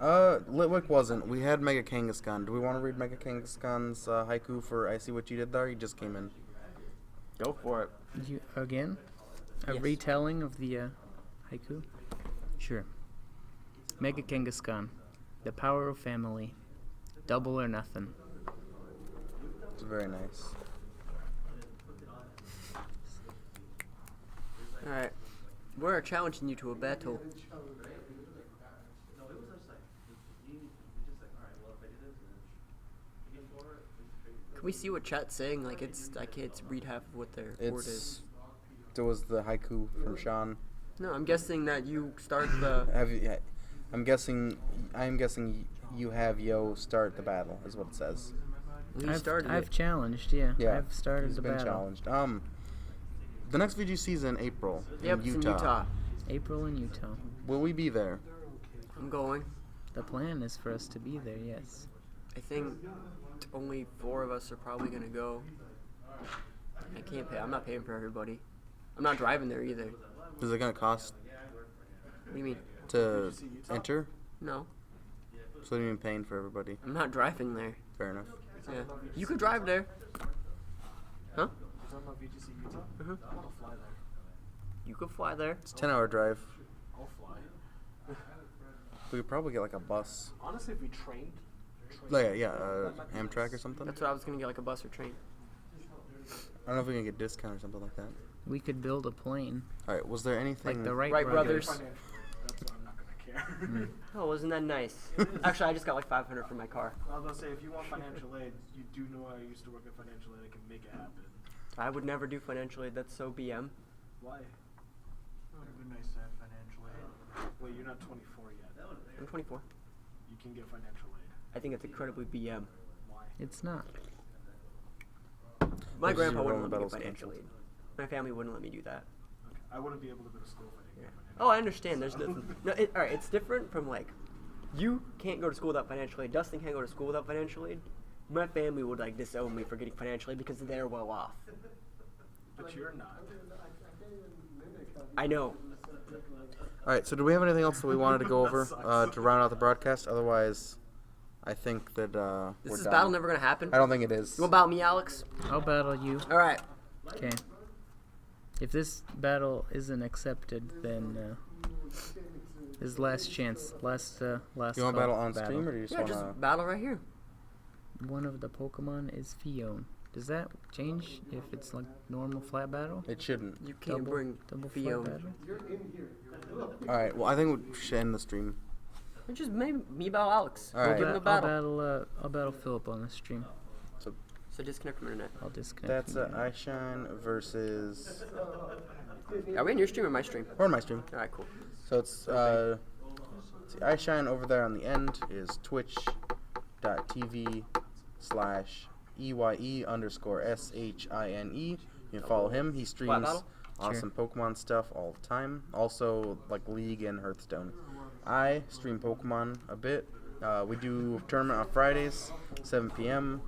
Litwick wasn't. We had Mega Kangaskhan. Do we want to read Mega Kangaskhan's haiku for I See What You Did There? He just came in. Go for it. You again? A Yes. retelling of the haiku? Sure. Mega Kangaskhan. The power of family. Double or nothing. It's very nice. Alright. We're challenging you to a battle. Can we see what chat's saying? Like I can't read half of what their word is. There was the haiku from Sean. No, I'm guessing that you start the. Have you? I'm guessing you have Yo start the battle. Is what it says. You started I've it. challenged, yeah. Yeah. I've started He's the been battle. challenged. The next VGC is in April. Yep, in it's Utah. in Utah. April in Utah. Will we be there? I'm going. The plan is for us to be there, yes. I think only 4 of us are probably gonna go. I can't pay. I'm not paying for everybody. I'm not driving there either. Is it gonna cost What do you mean? to enter? No, So you mean paying for everybody? I'm not driving there. Fair enough. Yeah, you could drive there. Huh? You talking about VGC Utah? Mhm. I'll fly there. You could fly there. It's a 10-hour drive. I'll fly. We could probably get like a bus. Honestly, if we trained. Like, yeah, Amtrak or something. That's what I was gonna get, like a bus or train. I don't know if we can get discount or something like that. We could build a plane. All right. Was there anything? Like the Wright, Wright brothers. brothers. That's why I'm not gonna care. Oh, wasn't that nice? Actually, I just got like 500 for my car. I was gonna say, if you want financial aid, you do know I used to work at financial aid. I can make it happen. I would never do financial aid. That's so BM. Why? It would be nice to have financial aid. Wait, you're not 24 yet. I'm 24. You can get financial aid. I think it's incredibly BM. Why? It's not. My Which is grandpa your wouldn't own let me get battles financial canceled. aid. My family wouldn't let me do that. Okay. I wouldn't be able to go to school if I didn't Yeah. get financial Oh, I understand. There's no. All right, it's different from like, you can't go to school without financial aid. Dustin can't go to school without financial aid. My family would like disown me for getting financial aid because they're well off. But you're not. I know. All right. So do we have anything else that we wanted to go over to round out the broadcast? Otherwise, I think that This we're is done. battle never gonna happen. I don't think it is. You about me, Alex? I'll battle you. All right. Okay. If this battle isn't accepted, then is last chance. Last You want call to battle on stream, or do you just Yeah, want just to? battle right here. One of the Pokemon is Fion. Does that change if it's like normal flat battle? It shouldn't. You can't bring double flat Fion. battle? All right. Well, I think we should end the stream. Just maybe me about Alex. All We'll right. give him a battle. I'll battle Philip on the stream. So disconnect from internet. I'll disconnect. That's from you. iShine versus. Are we in your stream or my stream? Or my stream. All right, cool. So it's see, iShine over there on the end is twitch.tv/EYE_SHINE. You can follow him. He streams battle? awesome Pokemon stuff all the time. Also like League and Hearthstone. I stream Pokemon a bit. We do a tournament on Fridays, 7 p.m.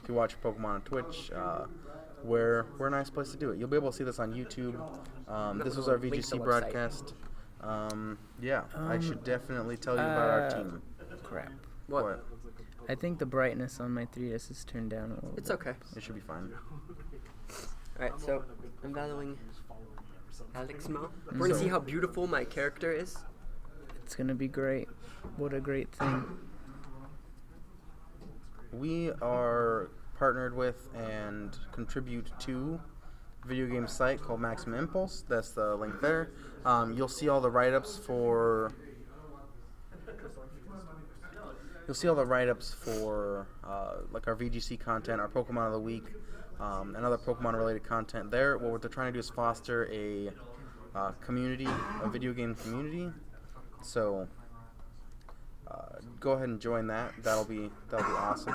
If you watch Pokemon on Twitch, we're a nice place to do it. You'll be able to see this on YouTube. This was our Link to VGC the website. broadcast. Yeah, I should definitely tell you about our team. Crap. What? I think the brightness on my 3DS is turned down a little It's bit. okay. It should be fine. All right, so I'm battling Alex Mo. We're gonna see how beautiful my character is. It's gonna be great. What a great thing. We are partnered with and contribute to a video game site called Maximum Impulse. That's the link there. You'll see all the write-ups for. Like our VGC content, our Pokemon of the week, and other Pokemon-related content there. What they're trying to do is foster a community, a video game community. So go ahead and join that. That'll be awesome.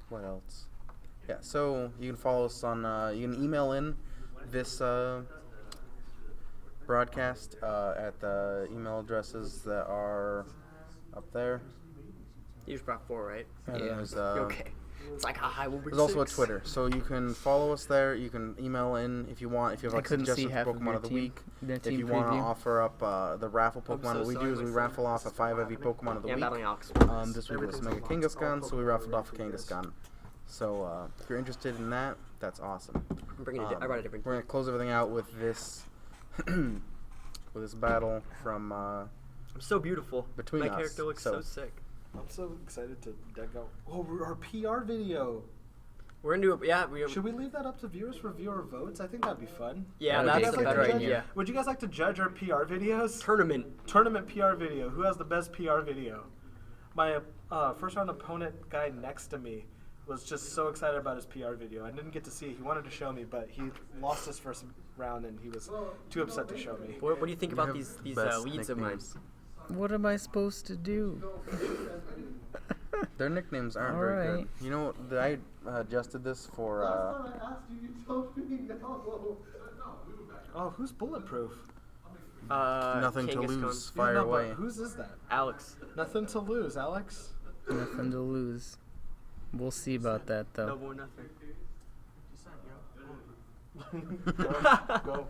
What else? Yeah, so you can follow us on. You can email in this broadcast at the email addresses that are up there. You just brought 4, right? And Yeah. there's, Okay. It's like, hi, we'll bring there's also a 6. Twitter, so you can follow us there. You can email in if you want. If you have I like couldn't see suggestions half for of Pokemon your of the team. week, Their if team you want to preview. offer up the raffle I'm Pokemon so that we do, sorry, is we my raffle off a 5 IV Pokemon of the Yeah, I'm week. battling Alex. This week was Mega Kangaskhan, so we raffled off a Kangaskhan. So if you're interested in that, that's awesome. I'm bringing I brought a different. We're gonna close everything out with this with this battle from I'm so beautiful. between My us, character looks so- so sick. I'm so excited to deck out. Oh, our PR video. We're gonna do yeah. Should we leave that up to viewers for viewer votes? I think that'd be fun. Yeah, That'd be that's a a better good idea. Would you guys like to judge our PR videos? Tournament. Tournament PR video. Who has the best PR video? My first round opponent guy next to me was just so excited about his PR video. I didn't get to see it. He wanted to show me, but he lost his first round and he was too upset to show me. What do you think You about have these best leads of mine? nicknames. What am I supposed to do? Their nicknames aren't All very right. good. You know, I adjusted this for. Oh, who's bulletproof? Nothing to Kangaskhan. lose. Yeah, Fire no, but away. whose is that? Alex. Nothing to lose, Alex. Nothing to lose. We'll see about that No though. more nothing. Go,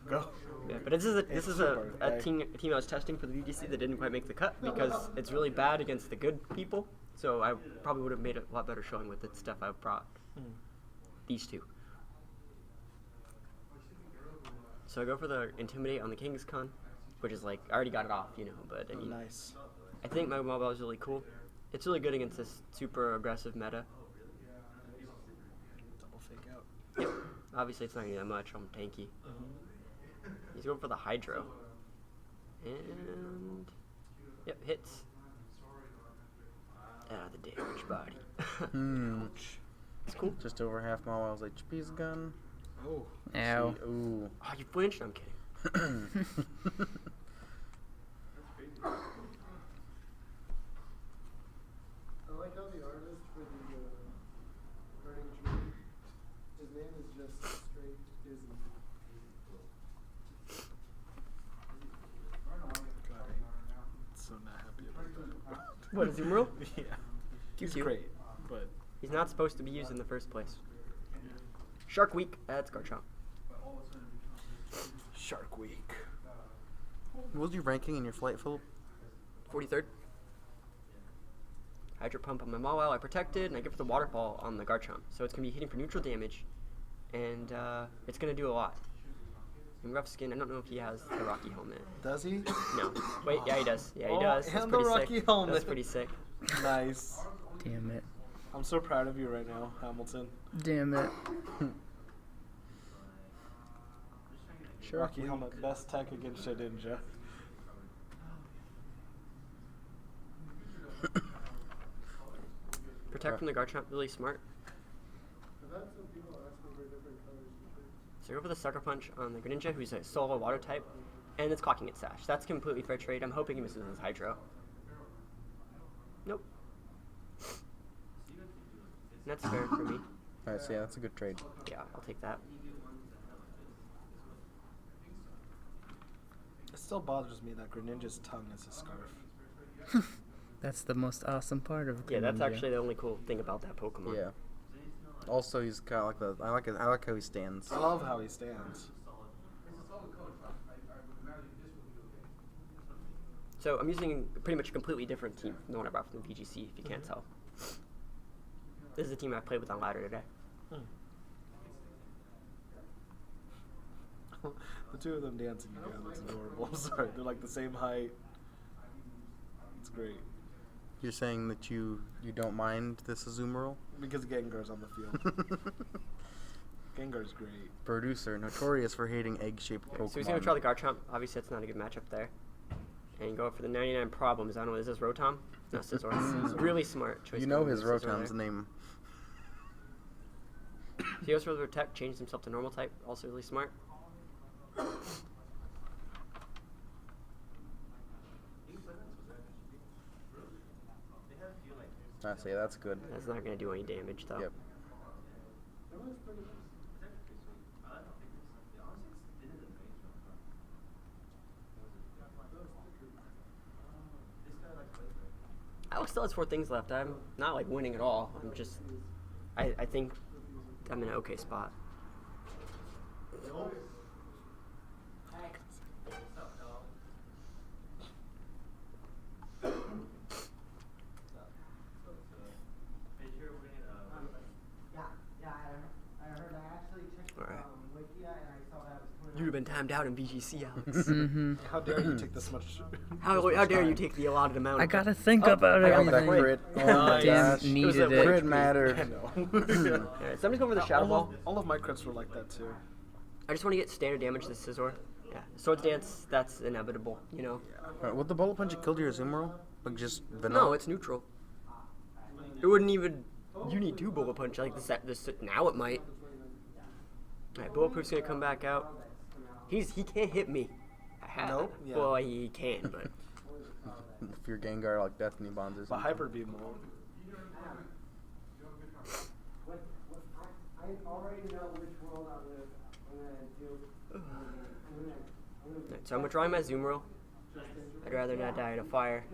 go. Yeah, but this is It's a super, okay. team I was testing for the VGC that didn't quite make the cut because it's really bad against the good people. So I probably would have made a lot better showing with the stuff I brought. These two. So I go for the Intimidate on the Kangaskhan, which is like I already got it off, you know. But I mean, Nice. I think my mobile is really cool. It's really good against this super aggressive meta. Double fake out. Yep. Obviously, it's not gonna be that much. I'm tanky. He's going for the Hydro. And yep, hits. The damage body. It's cool. Just over half Mawil's HP's gun. Oh. Ow. Ooh. Oh, you flinched? I'm kidding. I like how the artist for the Burning Tree, his name is just straight Disney. So not happy about that. What, is he real? Yeah. He's Cute. great, but He's not supposed to be used in the first place. Shark Week. That's Garchomp. Shark Week. What was your ranking in your flight, Philip? 43rd. Hydro Pump on my Mawile. I protected, and I give it the Waterfall on the Garchomp. So it's going to be hitting for neutral damage, and it's going to do a lot. And Rough Skin, I don't know if he has the Rocky Helmet. Does he? No. Wait, yeah, he does. Yeah, he Oh, does. That's and the pretty Rocky sick. Helmet. That's pretty sick. Nice. Damn it. I'm so proud of you right now, Hamilton. Damn it. Rocky Helmet, best tech against a ninja. Protect from the Garchomp, really smart. I've had some people ask me for different colors to choose. So I go for the Sucker Punch on the Greninja, who's a solo water type, and it's clocking its Sash. That's completely fair trade. I'm hoping he misses his Hydro. Nope. And that's fair for me. Alright, so yeah, that's a good trade. Yeah, I'll take that. It still bothers me that Greninja's tongue is a scarf. That's the most awesome part of Yeah, that's Greninja. actually the only cool thing about that Pokemon. Yeah. Also, he's got like the I like how he stands. I love how he stands. So I'm using pretty much a completely different team from the one I brought from the VGC, if you can't tell. This is the team I played with on ladder today. The two of them dancing together, it's adorable. I'm sorry, they're like the same height. It's great. You're saying that you don't mind this Azumarill? Because Gengar's on the field. Gengar's great. Broducer, notorious for hating egg-shaped Pokemon. So he's going to try the Garchomp. Obviously, that's not a good matchup there. And go for the 99 problems. I don't know, is this Rotom? No, Scizor. It's really smart choice. You know going his with Scizor Rotom's there. name. He goes for the Protect, changes himself to normal type. Also really smart. So yeah, that's good. That's not going to do any damage, though. Yep. Alex still has 4 things left. I'm not like winning at all. I'm just, I think I'm in an okay spot. Alright. You'd have been timed out in VGC, Alex. Mm-hmm. How dare you take this much? How dare you take the allotted amount? I gotta think about I got that everything. crit. Oh my Damn, gosh. needed a it. Crit mattered. I know. Alright, somebody's going for the Shadow Ball. All of my crits were like that too. I just want to get standard damage to Scizor. Yeah, Swords Dance, that's inevitable, you know? Alright, with the bullet punch, it killed your Azumarill? Like just vanilla? No, it's neutral. It wouldn't even. You need 2 Bullet Punch. Like this now it might. Alright, Bulletproof's gonna come back out. He can't hit me. Nope, yeah. Well, he can, but. If your Gengar like Destiny Bonds or But something. Hyper Beam won't. I already know which world I live. I'm gonna do. Alright, so I'm withdrawing my Azumarill. I'd rather not die in a fire.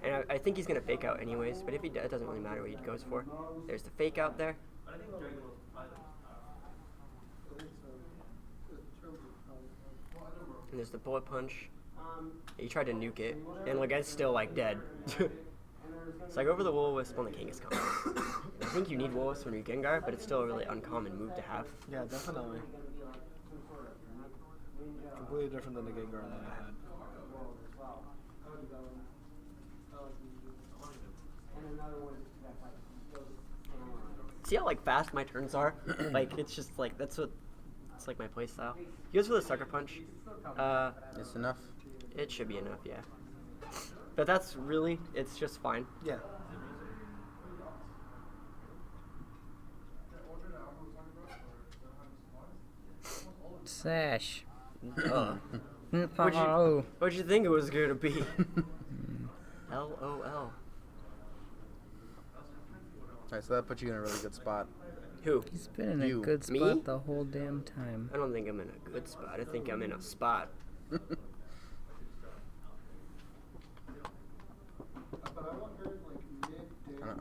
And I think he's gonna fake out anyways, but if he does, it doesn't really matter what he goes for. There's the fake out there. And there's the Bullet Punch. He tried to nuke it, and like it's still like dead. So I go over the Will-O-Wisp on the Kangaskhan. I think you need Will-O-Wisp when you're Gengar, but it's still a really uncommon move to have. Yeah, definitely. Completely different than the Gengar that I had. See how like fast my turns are? Like it's just like it's like my playstyle. He goes for the Sucker Punch. It's enough. It should be enough, yeah. But that's really, it's just fine. Yeah. Sash. What'd Oh. What'd you think it was gonna be? LOL. Alright, so that puts you in a really good spot. Who? He's been in a You. good spot Me? the whole damn time. I don't think I'm in a good spot. I think I'm in a spot.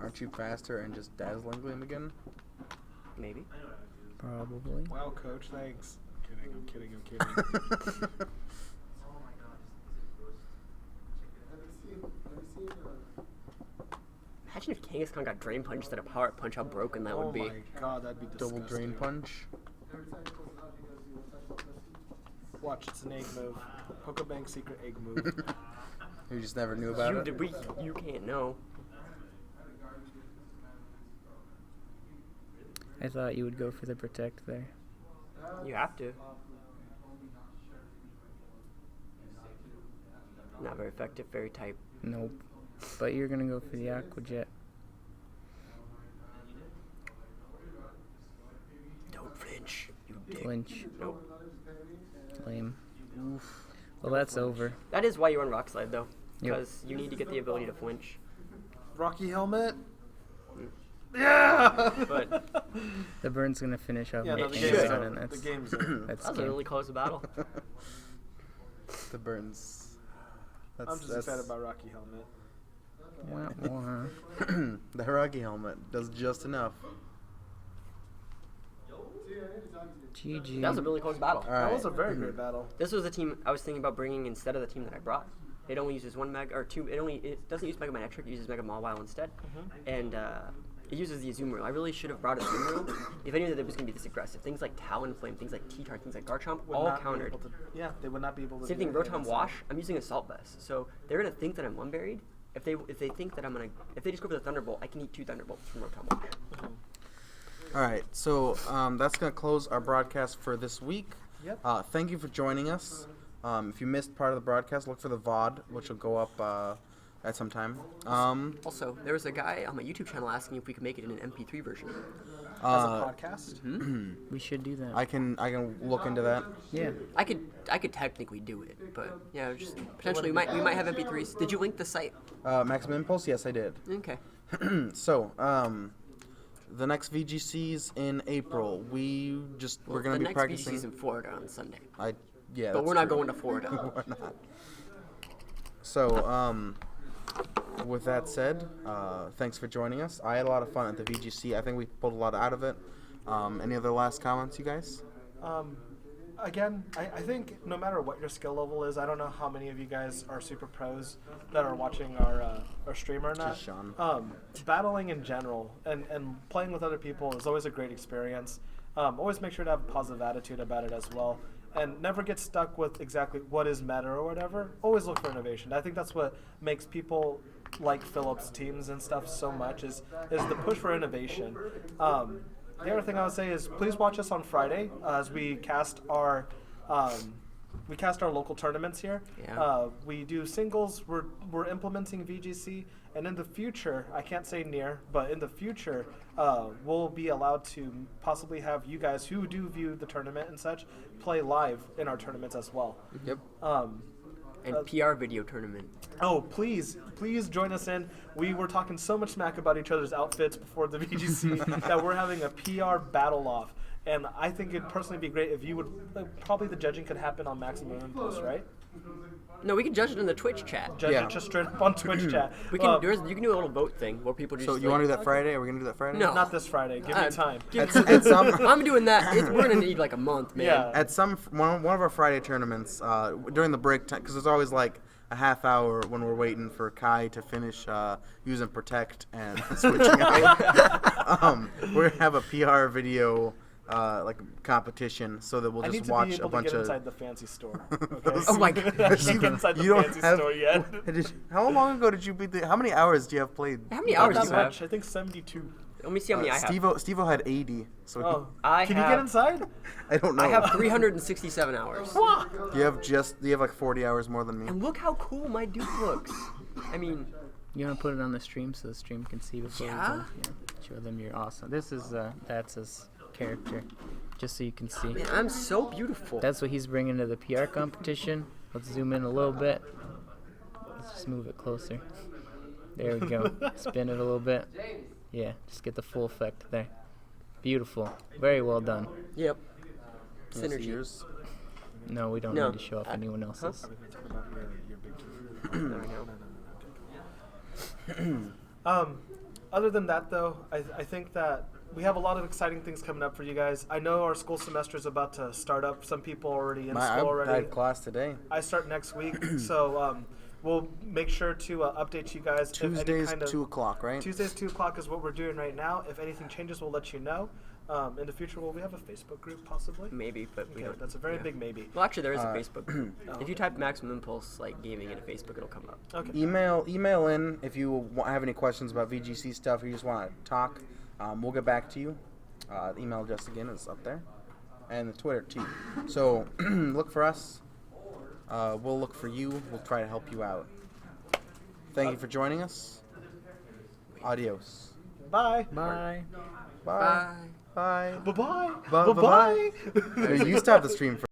Aren't you faster and just dazzling him again? Maybe. Probably. Wow, Coach, thanks. I'm kidding. Imagine if Kangaskhan got Drain Punch instead of Power Punch, how broken that would be. Oh my god, that'd be disgusting. Double drain punch. Watch, it's an egg move. Pokebank secret egg move. You just never knew about it. You can't know. I thought you would go for the Protect there. You have to. Not very effective, very type. Nope. But you're gonna go for the Aqua Jet. Don't flinch, you dick. Flinch. Nope. Lame. Well, that's over. That is why you run Rock Slide, though. Yep. Because you need to get the ability to flinch. Rocky Helmet? Yeah! But The burn's gonna finish up. Yeah, no, It the should. game's Should. over. And The that's, game's over. that's that was a game. really close battle. The burns. That's, I'm just excited about Rocky Helmet. Wah, wah. the Hiragi helmet does just enough. GG. That was a really close battle. All That right. was a very great battle. This was the team I was thinking about bringing instead of the team that I brought. It only uses 1 Mega, or 2, it doesn't use Mega Man Electric, it uses Mega Mawile instead. And it uses the Azumarill. I really should have brought Azumarill if I knew that it was going to be this aggressive. Things like Talonflame, things like T-Tar, things like Garchomp, Would all not be countered. able to- yeah, they would not be able to. Same do thing, anything Rotom inside. Wash, I'm using Assault Vest. So they're going to think that I'm 1-berried. If they think that I'm going to, if they just go for the Thunderbolt, I can eat 2 Thunderbolts from Rotom Wash. All right, so that's going to close our broadcast for this week. Yep. Thank you for joining us. If you missed part of the broadcast, look for the VOD, which will go up at some time. Also, there was a guy on my YouTube channel asking if we could make it in an MP3 version. As a podcast? We should do that. I can look into that. Yeah. I could technically do it, but yeah, just potentially we might have MP3s. Did you link the site? Maximum Impulse, yes, I did. Okay. So, the next VGC's in April. We're gonna the be next practicing. VGC's in Florida on Sunday. Yeah, But that's we're not true. going to Florida. We're not. So, with that said, thanks for joining us. I had a lot of fun at the VGC. I think we pulled a lot out of it. Any other last comments, you guys? Again, I think no matter what your skill level is, I don't know how many of you guys are super pros that are watching our stream or not. Just Sean. Battling in general and playing with other people is always a great experience. Always make sure to have a positive attitude about it as well. And never get stuck with exactly what is meta or whatever. Always look for innovation. I think that's what makes people like Philip's teams and stuff so much is the push for innovation. The other thing I would say is please watch us on Friday as we cast our local tournaments here. Yeah. We do singles. We're implementing VGC, and in the future, I can't say near, but in the future, we'll be allowed to possibly have you guys who do view the tournament and such play live in our tournaments as well. Yep. And PR video tournament. Oh, please join us in. We were talking so much smack about each other's outfits before the VGC that we're having a PR battle off. And I think it'd personally be great if you would, probably the judging could happen on Maximum Impulse, right? No, we can judge it in the Twitch chat. Judge Yeah. it just straight up on Twitch chat. We can. You can do a little vote thing where people just. So you want to do that Friday? Are we gonna do that Friday? No. Not this Friday. Give me time. At some I'm doing that. We're gonna need like a month, man. Yeah. at one of our Friday tournaments during the break time, because there's always like a half hour when we're waiting for Kai to finish using Protect and switching out. We're gonna have a PR video like competition so that we'll I just need to watch be a able to bunch get of. inside the fancy store. Okay? Oh my god. I can't get inside the You don't fancy have- store yet. How long ago did you beat how many hours do you have played? How many Not hours that do you have? much. I think 72. Let me see how many I have. Steve-O had 80. So Oh, I can you have- get inside? I don't know. I have 367 hours. You have like 40 hours more than me. And look how cool my Duke looks. I mean, You want to put it on the stream so the stream can see before we Yeah? go? Yeah. Show them you're awesome. This is that's his character, just so you can see. man, I'm so beautiful. That's what he's bringing to the PR competition. Let's zoom in a little bit. Let's just move it closer. There we go. Spin it a little bit. Yeah, just get the full effect there. Beautiful. Very well done. Yep. Can I see Synergy. yours? No, we don't No. need to show off anyone else's. There we go. Other than that, though, I think that we have a lot of exciting things coming up for you guys. I know our school semester is about to start up. Some people are already in I school already. had class today. I start next week, so we'll make sure to update you guys. if any Tuesdays, kind of, 2 o'clock, right? Tuesdays 2 o'clock is what we're doing right now. If anything changes, we'll let you know. In the future, will we have a Facebook group possibly? Maybe, but we Okay, don't. that's a very yeah. big maybe. Well, actually, there is a Facebook group. If you type Maximum Impulse like gaming into Facebook, it'll come up. Okay. Email in if you have any questions about VGC stuff or you just want to talk. We'll get back to you. The email address again is up there, and the Twitter too. So look for us. We'll look for you. We'll try to help you out. Thank you for joining us. Adios. Bye. Bye. Bye. Bye. Bye-bye. Bye. Bye-bye. You stopped the stream.